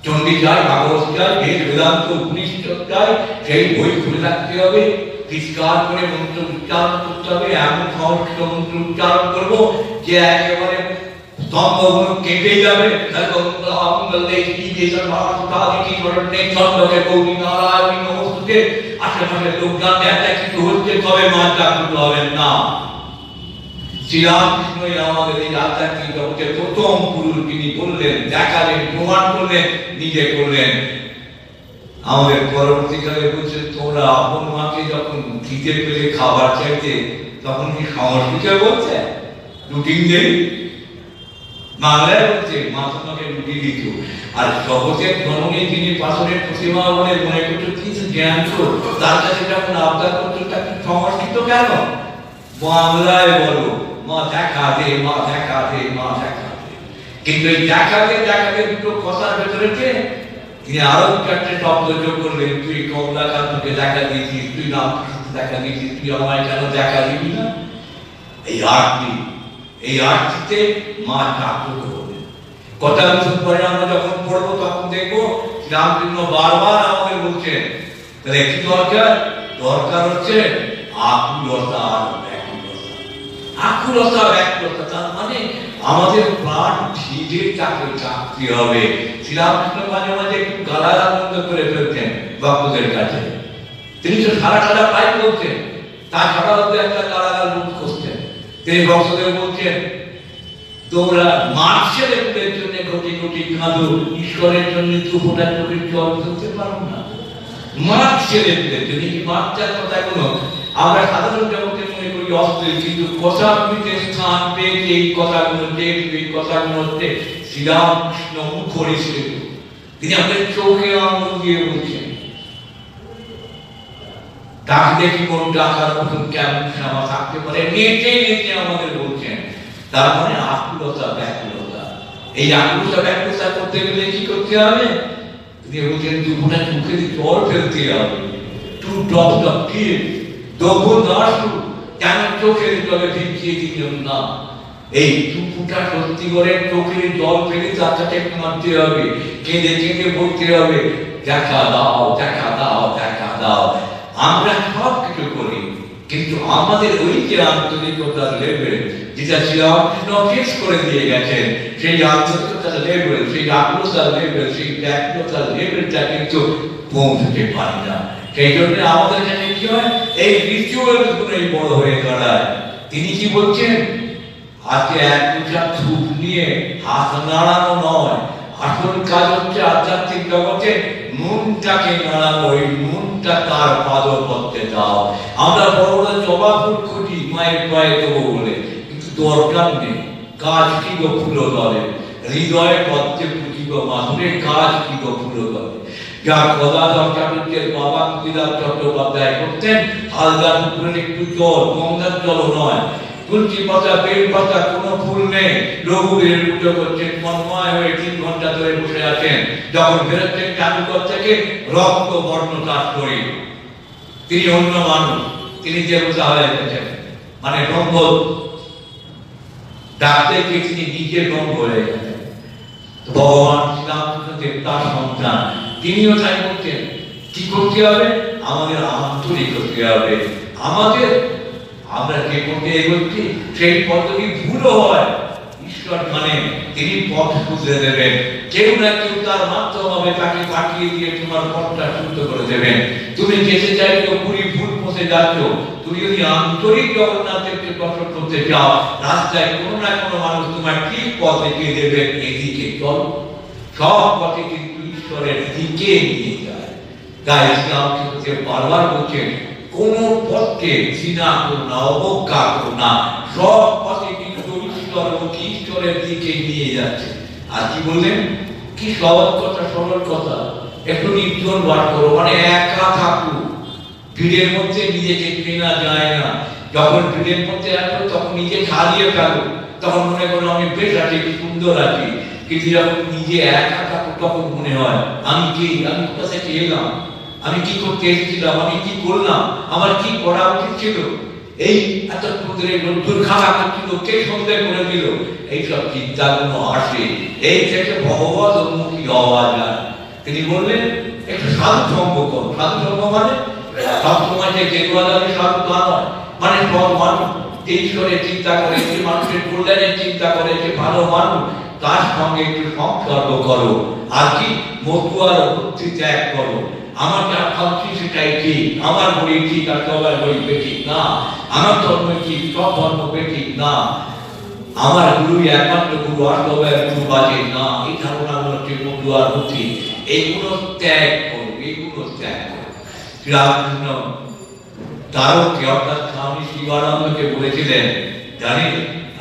চণ্ডী চাই, ভাগবত চাই, বেদ বেদান্ত উপনিষদ চাই, সেই বই খুলে রাখতে হবে, তিরস্কার করে মন্ত্র উচ্চারণ করতে হবে, এমন সংস্কৃত মন্ত্র উচ্চারণ করবো যে একেবারে স্তম্ভগুলো কেটে যাবে। আশেপাশের লোক জানতে একটা কিছু হচ্ছে, তবে মা জাগ্রত হবেন না। শ্রীরামকৃষ্ণই আমাদের এই আধ্যাত্মিক জগতের প্রথম গুরু, তিনি বললেন, দেখালেন, প্রমাণ করলেন, নিজে করলেন। আমাদের পরবর্তীকালে বলছেন, তোমরা আপন মাকে যখন খিদে পেলে খাবার চাইতে, তখন কি সংস্কৃতে বলছে রুটিন দেই, বাংলায় বলছে মা তোমাকে রুটি দিত। আর জগতের জননী যিনি পাথরের প্রতিমা বলে মনে করছো কিছু জ্ঞান, তার কাছে যখন আবদার করছো তা কি সংস্কৃত কেন, বাংলায় বলো মা দেখা দে, মা দেখা দে, মা দেখা দে। কিন্তু এই দেখা দে দেখা দে দুটো কথার ভেতরে তিনি আরো চারটে শব্দ যোগ করলেন, তুই কমলাকান্তকে দেখা দিয়েছিস, তুই রামকৃষ্ণকে দেখা দিয়েছিস, তুই আমায় কেন দেখা দিবি না। এই আরতিতে মা জাগ্রত হলেন। কথা বছর পরে আমরা যখন পড়বো তখন দেখবো রামকৃষ্ণ বারবার আমাদের বলছেন, তাহলে কি দরকার, দরকার হচ্ছে আকুলতা আর ব্যাকুলতা। আকুলতা ব্যাকুলতা তার মানে আমাদের প্রাণ ধীরে তাকে চাকতে হবে। শ্রীরামকৃষ্ণ মাঝে মাঝে একটু গালাগাল বন্ধ করে ফেলতেন ভক্তদের কাছে, তিনি তো সারা সারা প্রায় বলছেন, তাছাড়া হয়তো একটা গালাগাল বোধ করতেন। তিনি ভক্তদের বলছেন, তোমরা মার ছেলেদের জন্য কোটি কোটি কাঁদো, ঈশ্বরের জন্য দু ফোঁটা চোখের জল ফেলতে পারো না। মার ছেলেদের জন্য, মারটার কথা কোনো আমরা সাধারণ জগতে মনে করি অস্থির, কিন্তু কথাগুলিতে স্থান পেয়েছে এই কথাগুলো, এই কথাগুলো হচ্ছে শ্রীরামকৃষ্ণ মুখরিত। তিনি আমাদের চোখে আঙুল দিয়ে বলছেন, তাকে দেখি কোন টাকার মতন কেমন শ্যামা থাকতে পারে, নেচে নেচে আমাদের বলছেন। তার মানে আকুলতা ব্যাকুলতা। এই আকুলতা ব্যাকুলতা করতে গেলে কি করতে হবে, তিনি বলছেন দু ফোঁটা চোখে জল ফেলতে হবে, টু ড্রপস অফ টিয়ার্স। তখন আসু কেন চোখের জলে ভিজিয়ে দিলেন না, এই দু ফোঁটা সত্যি করে চোখের জল ফেলে তার কাছে মারতে হবে, কেঁদে কেঁদে বলতে হবে, দেখা দাও দেখা দাও দেখা দাও। আমরা সব কিছু করি, কিন্তু আমাদের ওই যে আন্তরিকতার লেভেল যেটা শ্রীরামকৃষ্ণ ফিক্স করে দিয়ে গেছেন, সেই আন্তরিকতার লেভেল, সেই আকুলতার লেভেল, সেই ব্যাকুলতার লেভেলটা কিন্তু পৌঁছতে পারি না। সেই জন্য আমাদের কাছে কি হয়, এই রিচুয়াল গুলোই বড় হয়ে দাঁড়ায়। তিনি কি বলছেন, আজকে এক দুটা ধূপ নিয়ে হাত নাড়ানো নয়, আসল কাজ হচ্ছে আধ্যাত্মিক জগতে মনটাকে নাড়ানো, ওই মনটা তার পাদপদ্মে দাও। আমরা বড় বড় জবা ফুল খুঁটি মায়ের পায়ে দেবো বলে, কিন্তু দরকার নেই। কাজ কি গো ফুলো দলে, হৃদয়ে পদ্মে পুঁজিব মাধুরে, কাজ কি গো ফুলো দলে। যা গদাধর চাটুর্যের বাবা ক্ষুদিরাম চট্টোপাধ্যায় করতেন, হালদার পুকুরের একটু জল, গঙ্গার জলও নয়, তুলসী পাতা বেল পাতা কোনো ফুল নেই, রঘুবীরের পুজো করছেন, মন্ময় হয়ে 3 ঘন্টা ধরে বসে আছেন। যখন বেরোচ্ছেন চাটুকর থেকে রক্ত বর্ণ চাষ করে, তিনি অন্য মানুষ, তিনি দেবতা হয়ে গেছেন, মানে রঙ্গ ডাকতে গিয়ে তিনি নিজে রঙ্গ হয়ে গেছেন। ভগবান শ্রীরামকৃষ্ণ দেবতার সন্তান, তিনিও তাই বলছেন। কি করতে হবে, আমাদের আন্তরিক করতে হবে। আমাদের আমরা যে পথে এগোচ্ছি সেই পথটি ভুলও হয়, ঈশ্বর মানে তিনি পথ খুঁজে দেবেন। কেউ না কেউ তার মাধ্যমে তাকে পাঠিয়ে দিয়ে তোমার পথটা শুদ্ধ করে দেবেন। তুমি যেতে চাইছো পুরী ভুল পৌঁছে যাচ্ছ, তুমি যদি আন্তরিক জগন্নাথের দর্শন করতে চাও, রাস্তায় কোনো না কোনো মানুষ তোমার ঠিক পথ দেখিয়ে দেবে, এদিকে চল। সব পথে কিন্তু ঈশ্বরের দিকে নিয়ে যায়। তাই ইসলাম কিন্তু বারবার বলছেন, কোন পথকে ঘৃণা করো না, অবজ্ঞা করো না, সব পথে কিন্তু ঈশ্বরের দিকে নিয়ে যাচ্ছে। আর কি বললেন, কি সহজ কথা, সরল কথা, একটু নির্জন বাস করো, মানে একা থাকো, ভিড়ের মধ্যে নিজেকে চেনা যায় না। যখন ভিড়ের মধ্যে আসো তখন নিজে হারিয়ে ফেলো, তখন মনে করো আমি বেশ আছি, সুন্দর আছি। কিন্তু যখন নিজে একা থাকো তখন মনে হয় আমি কে, আমি কোথা থেকে এলাম, আমি কি করতে এসেছিলাম, আমি কি করলাম, আমার কি করা উচিত ছিল, এই এত রোদ্দুর খাওয়া করছিল, কে সন্দেহ করে দিল, এইসব চিন্তাগুলো আসে। এই থেকে ভগবত উন্মুখী হওয়া যায়। তিনি বললেন একটু সাধু সঙ্গ করো। সাধু সঙ্গ মানে সবসময় যে গেরুয়াদারি সাধু তা নয়, মানে সব মানুষ যে ঈশ্বরের চিন্তা করে, যে মানুষের কল্যাণের চিন্তা করে, যে ভালো মানুষ, তার সঙ্গে একটু সংসর্গ করো। আর কি, মতুয়ার বুদ্ধি ত্যাগ করো। আমার যা ভাবছি সেটাই ঠিক, আমার বই ঠিক আর সবার বই ঠিক না, আমার ধর্ম ঠিক, সব ধর্ম ঠিক না, আমার গুরু একমাত্র গুরু, আর সবার গুরু বাজে না, এই ধারণাগুলো হচ্ছে মতুয়ার বুদ্ধি। এইগুলো ত্যাগ করো, এইগুলো ত্যাগ করো। শ্রীরামকৃষ্ণ তারকে অর্থাৎ স্বামী শিবানন্দকে বলেছিলেন, জানি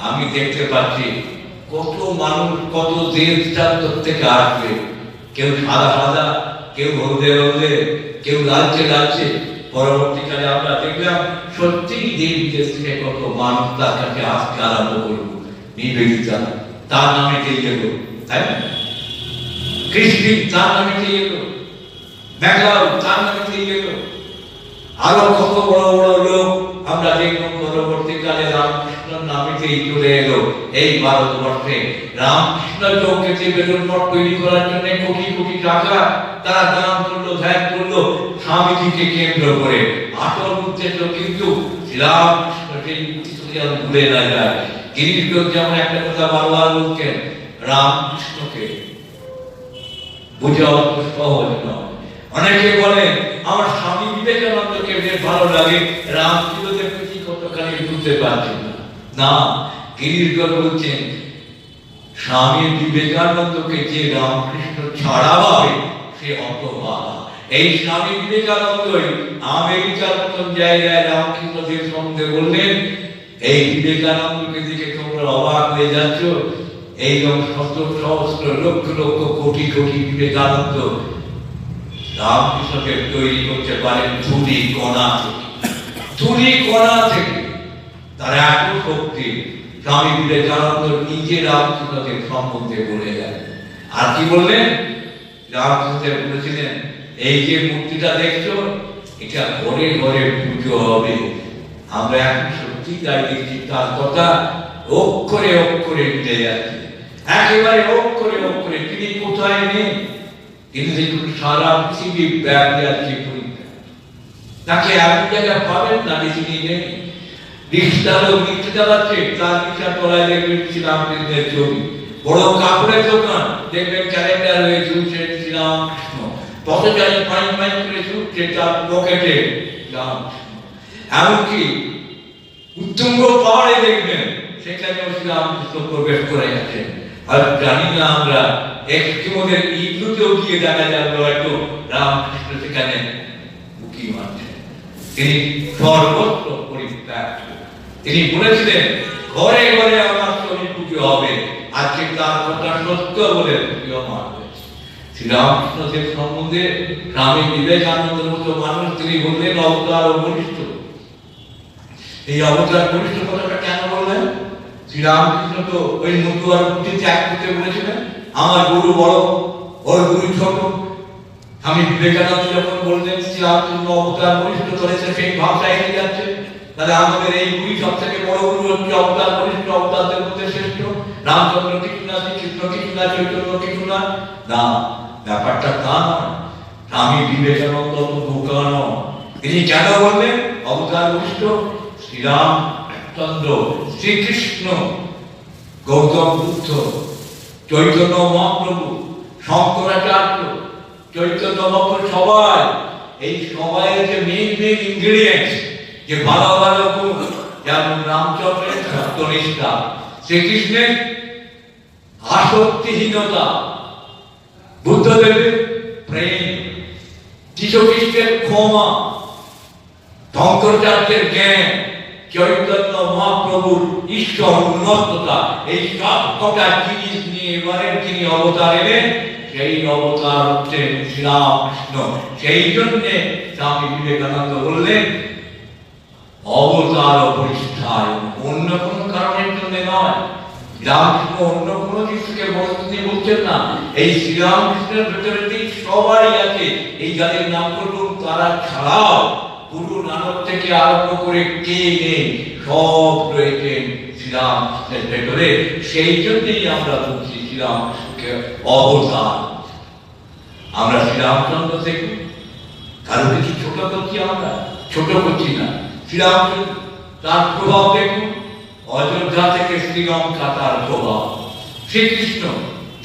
আমি দেখতে পাচ্ছি কত মানুষ কত দেশ প্রান্তর থেকে আসবে, কেউ সাদা সাদা, কেউ হলদে হলদে, কেউ লালচে লালচে। পরবর্তীকালে আমরা দেখলাম সত্যি দেশ বিদেশ থেকে কত মানুষ তার কাছে আসতে আরম্ভ করল। নিবেদিতা তার নামে দিয়ে গেল, তাই না? কৃষ্ণ তার নামে দিয়ে গেল, মেঘলাও তার নামে দিয়ে গেল, আরো কত বড় বড় লোক আমরা দেখলাম পরবর্তীকালে রামকৃষ্ণের নামেতেই চলে এলো। এই ভারতবর্ষে রামকৃষ্ণ চৌকেতে বেলুন মঠ তৈরি করার জন্য কোটি কোটি টাকা তারা দান করলো, ধ্যান করলো স্বামীজিকে কেন্দ্র করে। আসল উদ্দেশ্য কিন্তু শ্রীরামকৃষ্ণ, সেই উদ্দেশ্যকে আর ভুলে না যায়। গিরিশ যেমন একটা কথা বারবার বলছেন, রামকৃষ্ণকে বোঝা অত সহজ নয়। অনেকে বলে আমার স্বামী বিবেকানন্দকে বেশ ভালো লাগে, রামকৃষ্ণদেবকে কি কতখানি বুঝতে পারছেন না। না, গিরিশ বলছেন স্বামী বিবেকানন্দকে যে রামকৃষ্ণ ছাড়া পাবে সে হতভাগা। এই স্বামী বিবেকানন্দই আমেরিকার মতন জায়গায় রামকৃষ্ণদেব সম্বন্ধে বললেন, এই বিবেকানন্দকে দিকে তোমরা অবাক হয়ে যাচ্ছ, এইরকম শত সহস্র লক্ষ লক্ষ কোটি কোটি বিবেকানন্দ রামকৃষ্ণকে তৈরি করতে পারেন ধুলি কণা থেকে, ধুলি কণা থেকে। তার এত শক্তি স্বামী বিবেকানন্দ নিজে রামকৃষ্ণদেব সম্বন্ধে বলে গেলেন। আর কি বললেন, রামকৃষ্ণদেব বলেছিলেন এই যে মূর্তিটা দেখছো এটা ঘরে ঘরে পুজো হবে। আমরা এখন সত্যি তাই দেখছি, তার কথা অক্ষরে অক্ষরে মিলে যাচ্ছে, একেবারে অক্ষরে অক্ষরে। তিনি কোথায় নেই, কিন্তু দেখুন সারা পৃথিবী ব্যাপী আছে পরীক্ষা, তাকে এমন জায়গায় পাবেন না যে তিনি নেই। রিক্সাচালক রিক্সা চালাচ্ছে, তার রিক্সা তলায় দেখবেন শ্রীরামকৃষ্ণের ছবি। বড় কাপড়ের দোকান দেখবেন ক্যালেন্ডার হয়ে ঝুলছে শ্রীরামকৃষ্ণ। পথচারী ফাইন ফাইন করে ছুটছে, তার পকেটে রামকৃষ্ণ। এমনকি উত্তুঙ্গ পাহাড়ে দেখবেন সেখানেও শ্রীরামকৃষ্ণ প্রবেশ করে গেছেন। আর জানি না আমরা এক্সকিমোদের ইগলুতেও গিয়ে দেখা যাবে হয়তো রামকৃষ্ণ সেখানে উকি মারছেন। তিনি সর্বত্র পরিত্যাগ। তিনি বলেছিলেন ঘরে ঘরে আমার শরীর পুজো হবে। আজকে তার কথা সত্য বলে পুজো মারবে। শ্রীরামকৃষ্ণদেব সম্বন্ধে স্বামী বিবেকানন্দের মতো মানুষ তিনি বললেন অবতার ও বলিষ্ঠ। এই অবতার বলিষ্ঠ কথাটা কেন বললেন? শ্রীরামকৃষ্ণ তো ওই মতুয়ার বুদ্ধি ত্যাগ করতে বলেছিলেন, আমার গুরু বড়, ওর গুরু ছোট। স্বামী বিবেকানন্দ যখন বললেন শ্রীরামকৃষ্ণ অবতার বলিষ্ঠ করেছে, সেই ভাবটা এসে যাচ্ছে, তাহলে আমাদের এই গুরু সব থেকে বড় গুরু হচ্ছে অবতার বলিষ্ঠ, অবতারদের মধ্যে শ্রেষ্ঠ। রামচন্দ্র কিছু না, শ্রীকৃষ্ণ কিছু না, চৈতন্য কিছু না। না, ব্যাপারটা তা নয়। স্বামী বিবেকানন্দ তো বোকা নয়। তিনি কেন বললেন অবতার বলিষ্ঠ? শ্রীরামচন্দ্র, শ্রীকৃষ্ণ, গৌতম বুদ্ধ, চৈতন্য মহাপ্রভু, শঙ্করাচার্য, চৈতন্য মহাপ্রভু সবাই এই সবাই যে মেইন ইনগ্রেডিয়েন্টস, যে ভালো ভালো গুণ, যেমন রামচন্দ্রের সত্যনিষ্ঠা, শ্রীকৃষ্ণের আসক্তিহীনতা, বুদ্ধদেবের প্রেম, যীশু খ্রিস্টের ক্ষমা, শঙ্করাচার্যের জ্ঞান, চৈতন্য মহাপ্রভুর ঈশ্বর উন্মত্ততা, এই সব কটা জিনিস নিয়ে এবারের যিনি অবতার এলেন, সেই অবতার হচ্ছেন শ্রীরামকৃষ্ণ। সেই জন্যে স্বামী বিবেকানন্দ বললেন অবতার পরিষ্ঠায়, অন্য কোন কারণের জন্য নয়। রামকৃষ্ণ অন্য কোন কিছুকে বলছেন না, এই শ্রীরামকৃষ্ণের ভেতরে সবাই আছে। এই যাদের নাম করলাম তারা ছাড়াও গুরু নানক থেকে আরম্ভ করে কে নেই, সব রয়েছেন শ্রীরামকৃষ্ণের ভেতরে। সেই জন্যই আমরা বলছি শ্রীরামকৃষ্ণকে অবতার। আমরা শ্রীরামচন্দ্র থেকে কারো কিছু ছোট করছি, আমরা ছোট করছি না। শ্রীরামচন্দ্র তার প্রভাব দেখুন, অযোধ্যা থেকে শ্রীলঙ্কা তার প্রভাব। শ্রীকৃষ্ণ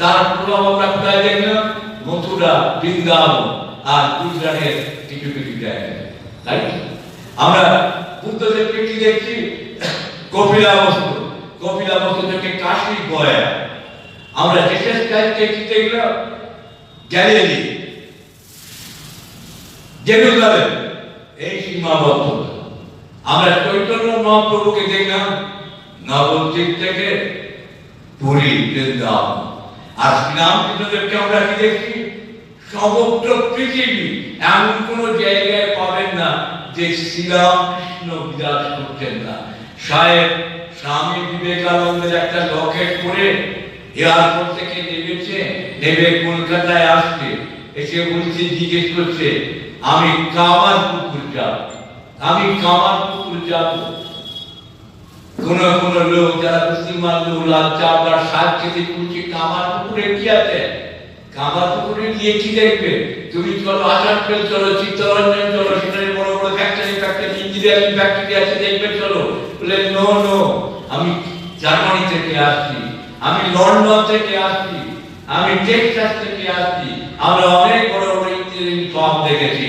তার প্রভাব আমরা কোথায় দেখলাম? মথুরা, বৃন্দাবন আর গুজরাটের কিছু কিছু জায়গায়, তাই আমরা বুদ্ধদেবকে কি দেখছি? কপিলাবস্তু, কপিলাবস্তু থেকে কাশী, গয়া। আমরা জেসাস ক্রাইস্টকে কি দেখলাম? Galilee, Jerusalem. এই সীমাবদ্ধতা। আমরা চৈতন্য মহাপ্রভুকে দেখলাম নবদ্বীপ থেকে পুরী, বৃন্দাবন। আর শ্রীরামকৃষ্ণদেবকে আমরা কি দেখছি? সমগ্র পৃথিবী। এমন কোন জায়গায় পাবেন না যে শ্রীরামকৃষ্ণ বিরাজ করছেন না। সাহেব স্বামী বিবেকানন্দের একটা লকেট করে এয়ারপোর্ট থেকে নেমেছে, নেমে কলকাতায় আসছে, এসে বলছে, জিজ্ঞেস করছে আমি কামারপুকুর যাব, আমি কামারপুকুর যাব। কোন কোন লোক যারা মুসলমান লোক লাচ্চা আপনার শাক খেতে বলছে কামারপুকুরে কি আছে? কামারপুকুরে গিয়ে কি দেখবে? তুমি চলো আসানসোল চলো, চিত্তরঞ্জন চলো, সেখানে বড় বড় ফ্যাক্টরি ইঞ্জিনিয়ারিং ফ্যাক্টরি আছে, দেখবে চলো। বলে নো নো, আমি জার্মানি থেকে আসছি, আমি লন্ডন থেকে আসছি, আমি টেক্সাস থেকে আসছি, আমরা অনেক বড় বড় ইঞ্জিনিয়ারিং ফার্ম দেখেছি।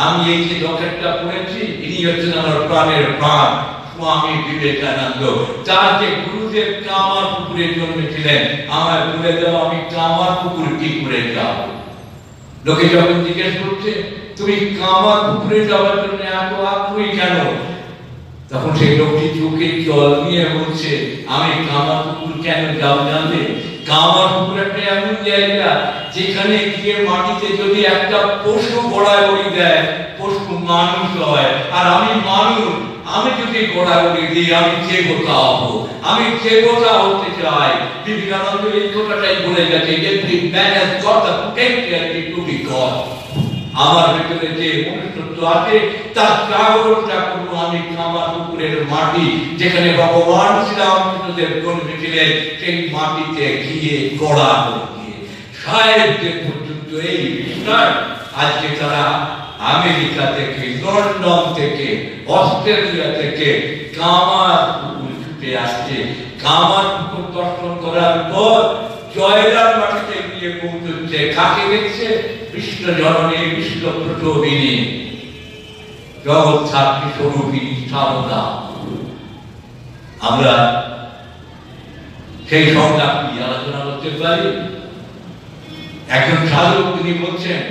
আমি এই যে লকেটটা পড়েছি, ইনি হচ্ছেন আমার প্রাণের প্রাণ স্বামী বিবেকানন্দ। তার যে গুরুদেব কামারপুকুরে জন্মেছিলেন, আমার বলে দাও আমি কামারপুকুর কি করে যাব? লোকে যখন জিজ্ঞেস করছে তুমি কামারপুকুরে যাওয়ার জন্য এত আগ্রহী কেন, তখন সেই লোকটি চোখে জল নিয়ে বলছে আমি কামারপুকুর কেন যাব জানলে? কামারপুকুর একটা এমন জায়গা যেখানে গিয়ে মাটিতে যদি একটা পশু গড়াগড়ি দেয়, পশু মানুষ হয়, আর আমি মানুষ, আমি যদি গড়াগড়ি দিই আমি দেবতা হবো, আমি দেবতা হতে চাই। বিবেকানন্দ এই কথাটাই বলে গেছে, every man has got the potentiality to be God. আমার ভিতরে যে মনুষ্যত্ব আছে তার জাগরণটা করবো আমি কামারপুকুরের মাটি, যেখানে ভগবান শ্রীরামকৃষ্ণদেব জন্মেছিলেন, সেই মাটিতে গিয়ে গড়া দিয়ে সাহেবদের পর্যন্ত এই বিশ্বাস। আজকে তারা আমেরিকা থেকে, লন্ডন থেকে, অস্ট্রেলিয়া থেকে কামারপুকুর ছুটে আসছে। কামারপুকুর দর্শন করার পর জয়রার মাটিতে গিয়ে পৌঁছচ্ছে। কাকে দেখছে? কৃষ্ণ জননী, কৃষ্ণ প্রচোদিনী, জগৎ ছাত্রী স্বরূপিণী সারদা। আমরা সেই সংজ্ঞা কি আলোচনা করতে পারি? একজন সাধক তিনি বলছেন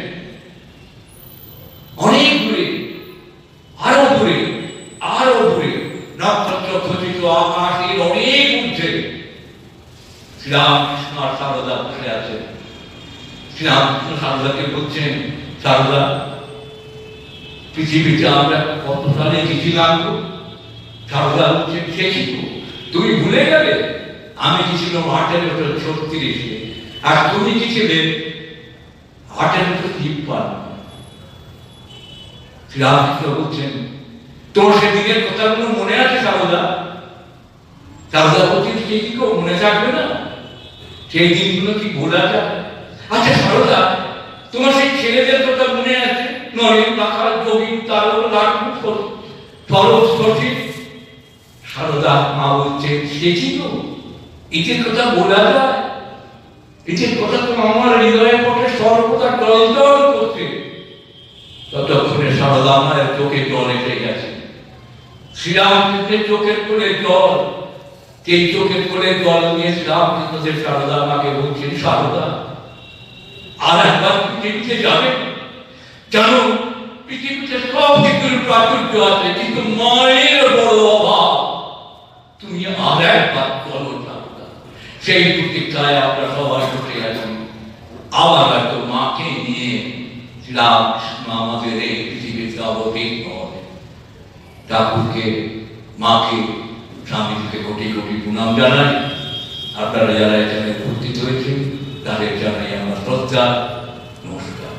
অনেক দূরে, আরো দূরে, আরো দূরে, নক্ষত্র খচিত আকাশের অনেক ঊর্ধ্বে শ্রীরামকৃষ্ণ আর সারদা বসে আছেন। শ্রীরামকৃষ্ণ সারদাকে বলছেন, সারদা পৃথিবীতে আমরা কত সালে গেছিলাম? সারদা বলছেন, সে কি তুমি ভুলে গেলে? আমি গেছিলাম 1836, আর তুমি কি ছিলে 1853। শ্রীরামকৃষ্ণ বলছেন, তোর সেদিনের কথাগুলো মনে আছে সারদা? সারদা বলছেন, সে কি মনে থাকবে না? সেই দিনগুলো কি ভোলা যায়? আচ্ছা সারদা, তোমার সেই ছেলেদের কথা মনে আছে? নরেন, রাখাল, যোগিন, তারক, লাটু, সরোজ, সঠিক। সারদা মা বলছেন, সে কি এদের কথা বলা যায়? এদের কথা তো আমার হৃদয়ের পক্ষে সর্বদা টলটল করছে। ততক্ষণ সারদা মায়ের চোখে জল এসে গেছে। শ্রীরামকৃষ্ণের চোখের কোলে জল, এই চোখের কোলে জল নিয়ে শ্রীরামকৃষ্ণের সারদা মাকে বলছেন, সারদা আর একবার পৃথিবীতে যাবে, জানো পৃথিবীতে সব কিছুর প্রাচুর্য আছে, কিন্তু মায়ের বড় অভাব, তুমি আর একবার চলো সারদা। সেই প্রতীক্ষায় আমরা সবাই বসে আছি। আবার হয়তো মাকে নিয়ে শ্রীরামকৃষ্ণ আমাদের এই পৃথিবীতে অবতীর্ণ হবে। ঠাকুরকে, মাকে, স্বামীকে কোটি কোটি প্রণাম জানাই। আপনারা যারা এখানে উপস্থিত হয়েছেন তাদের জানাই আমার শ্রদ্ধা, নমস্কার।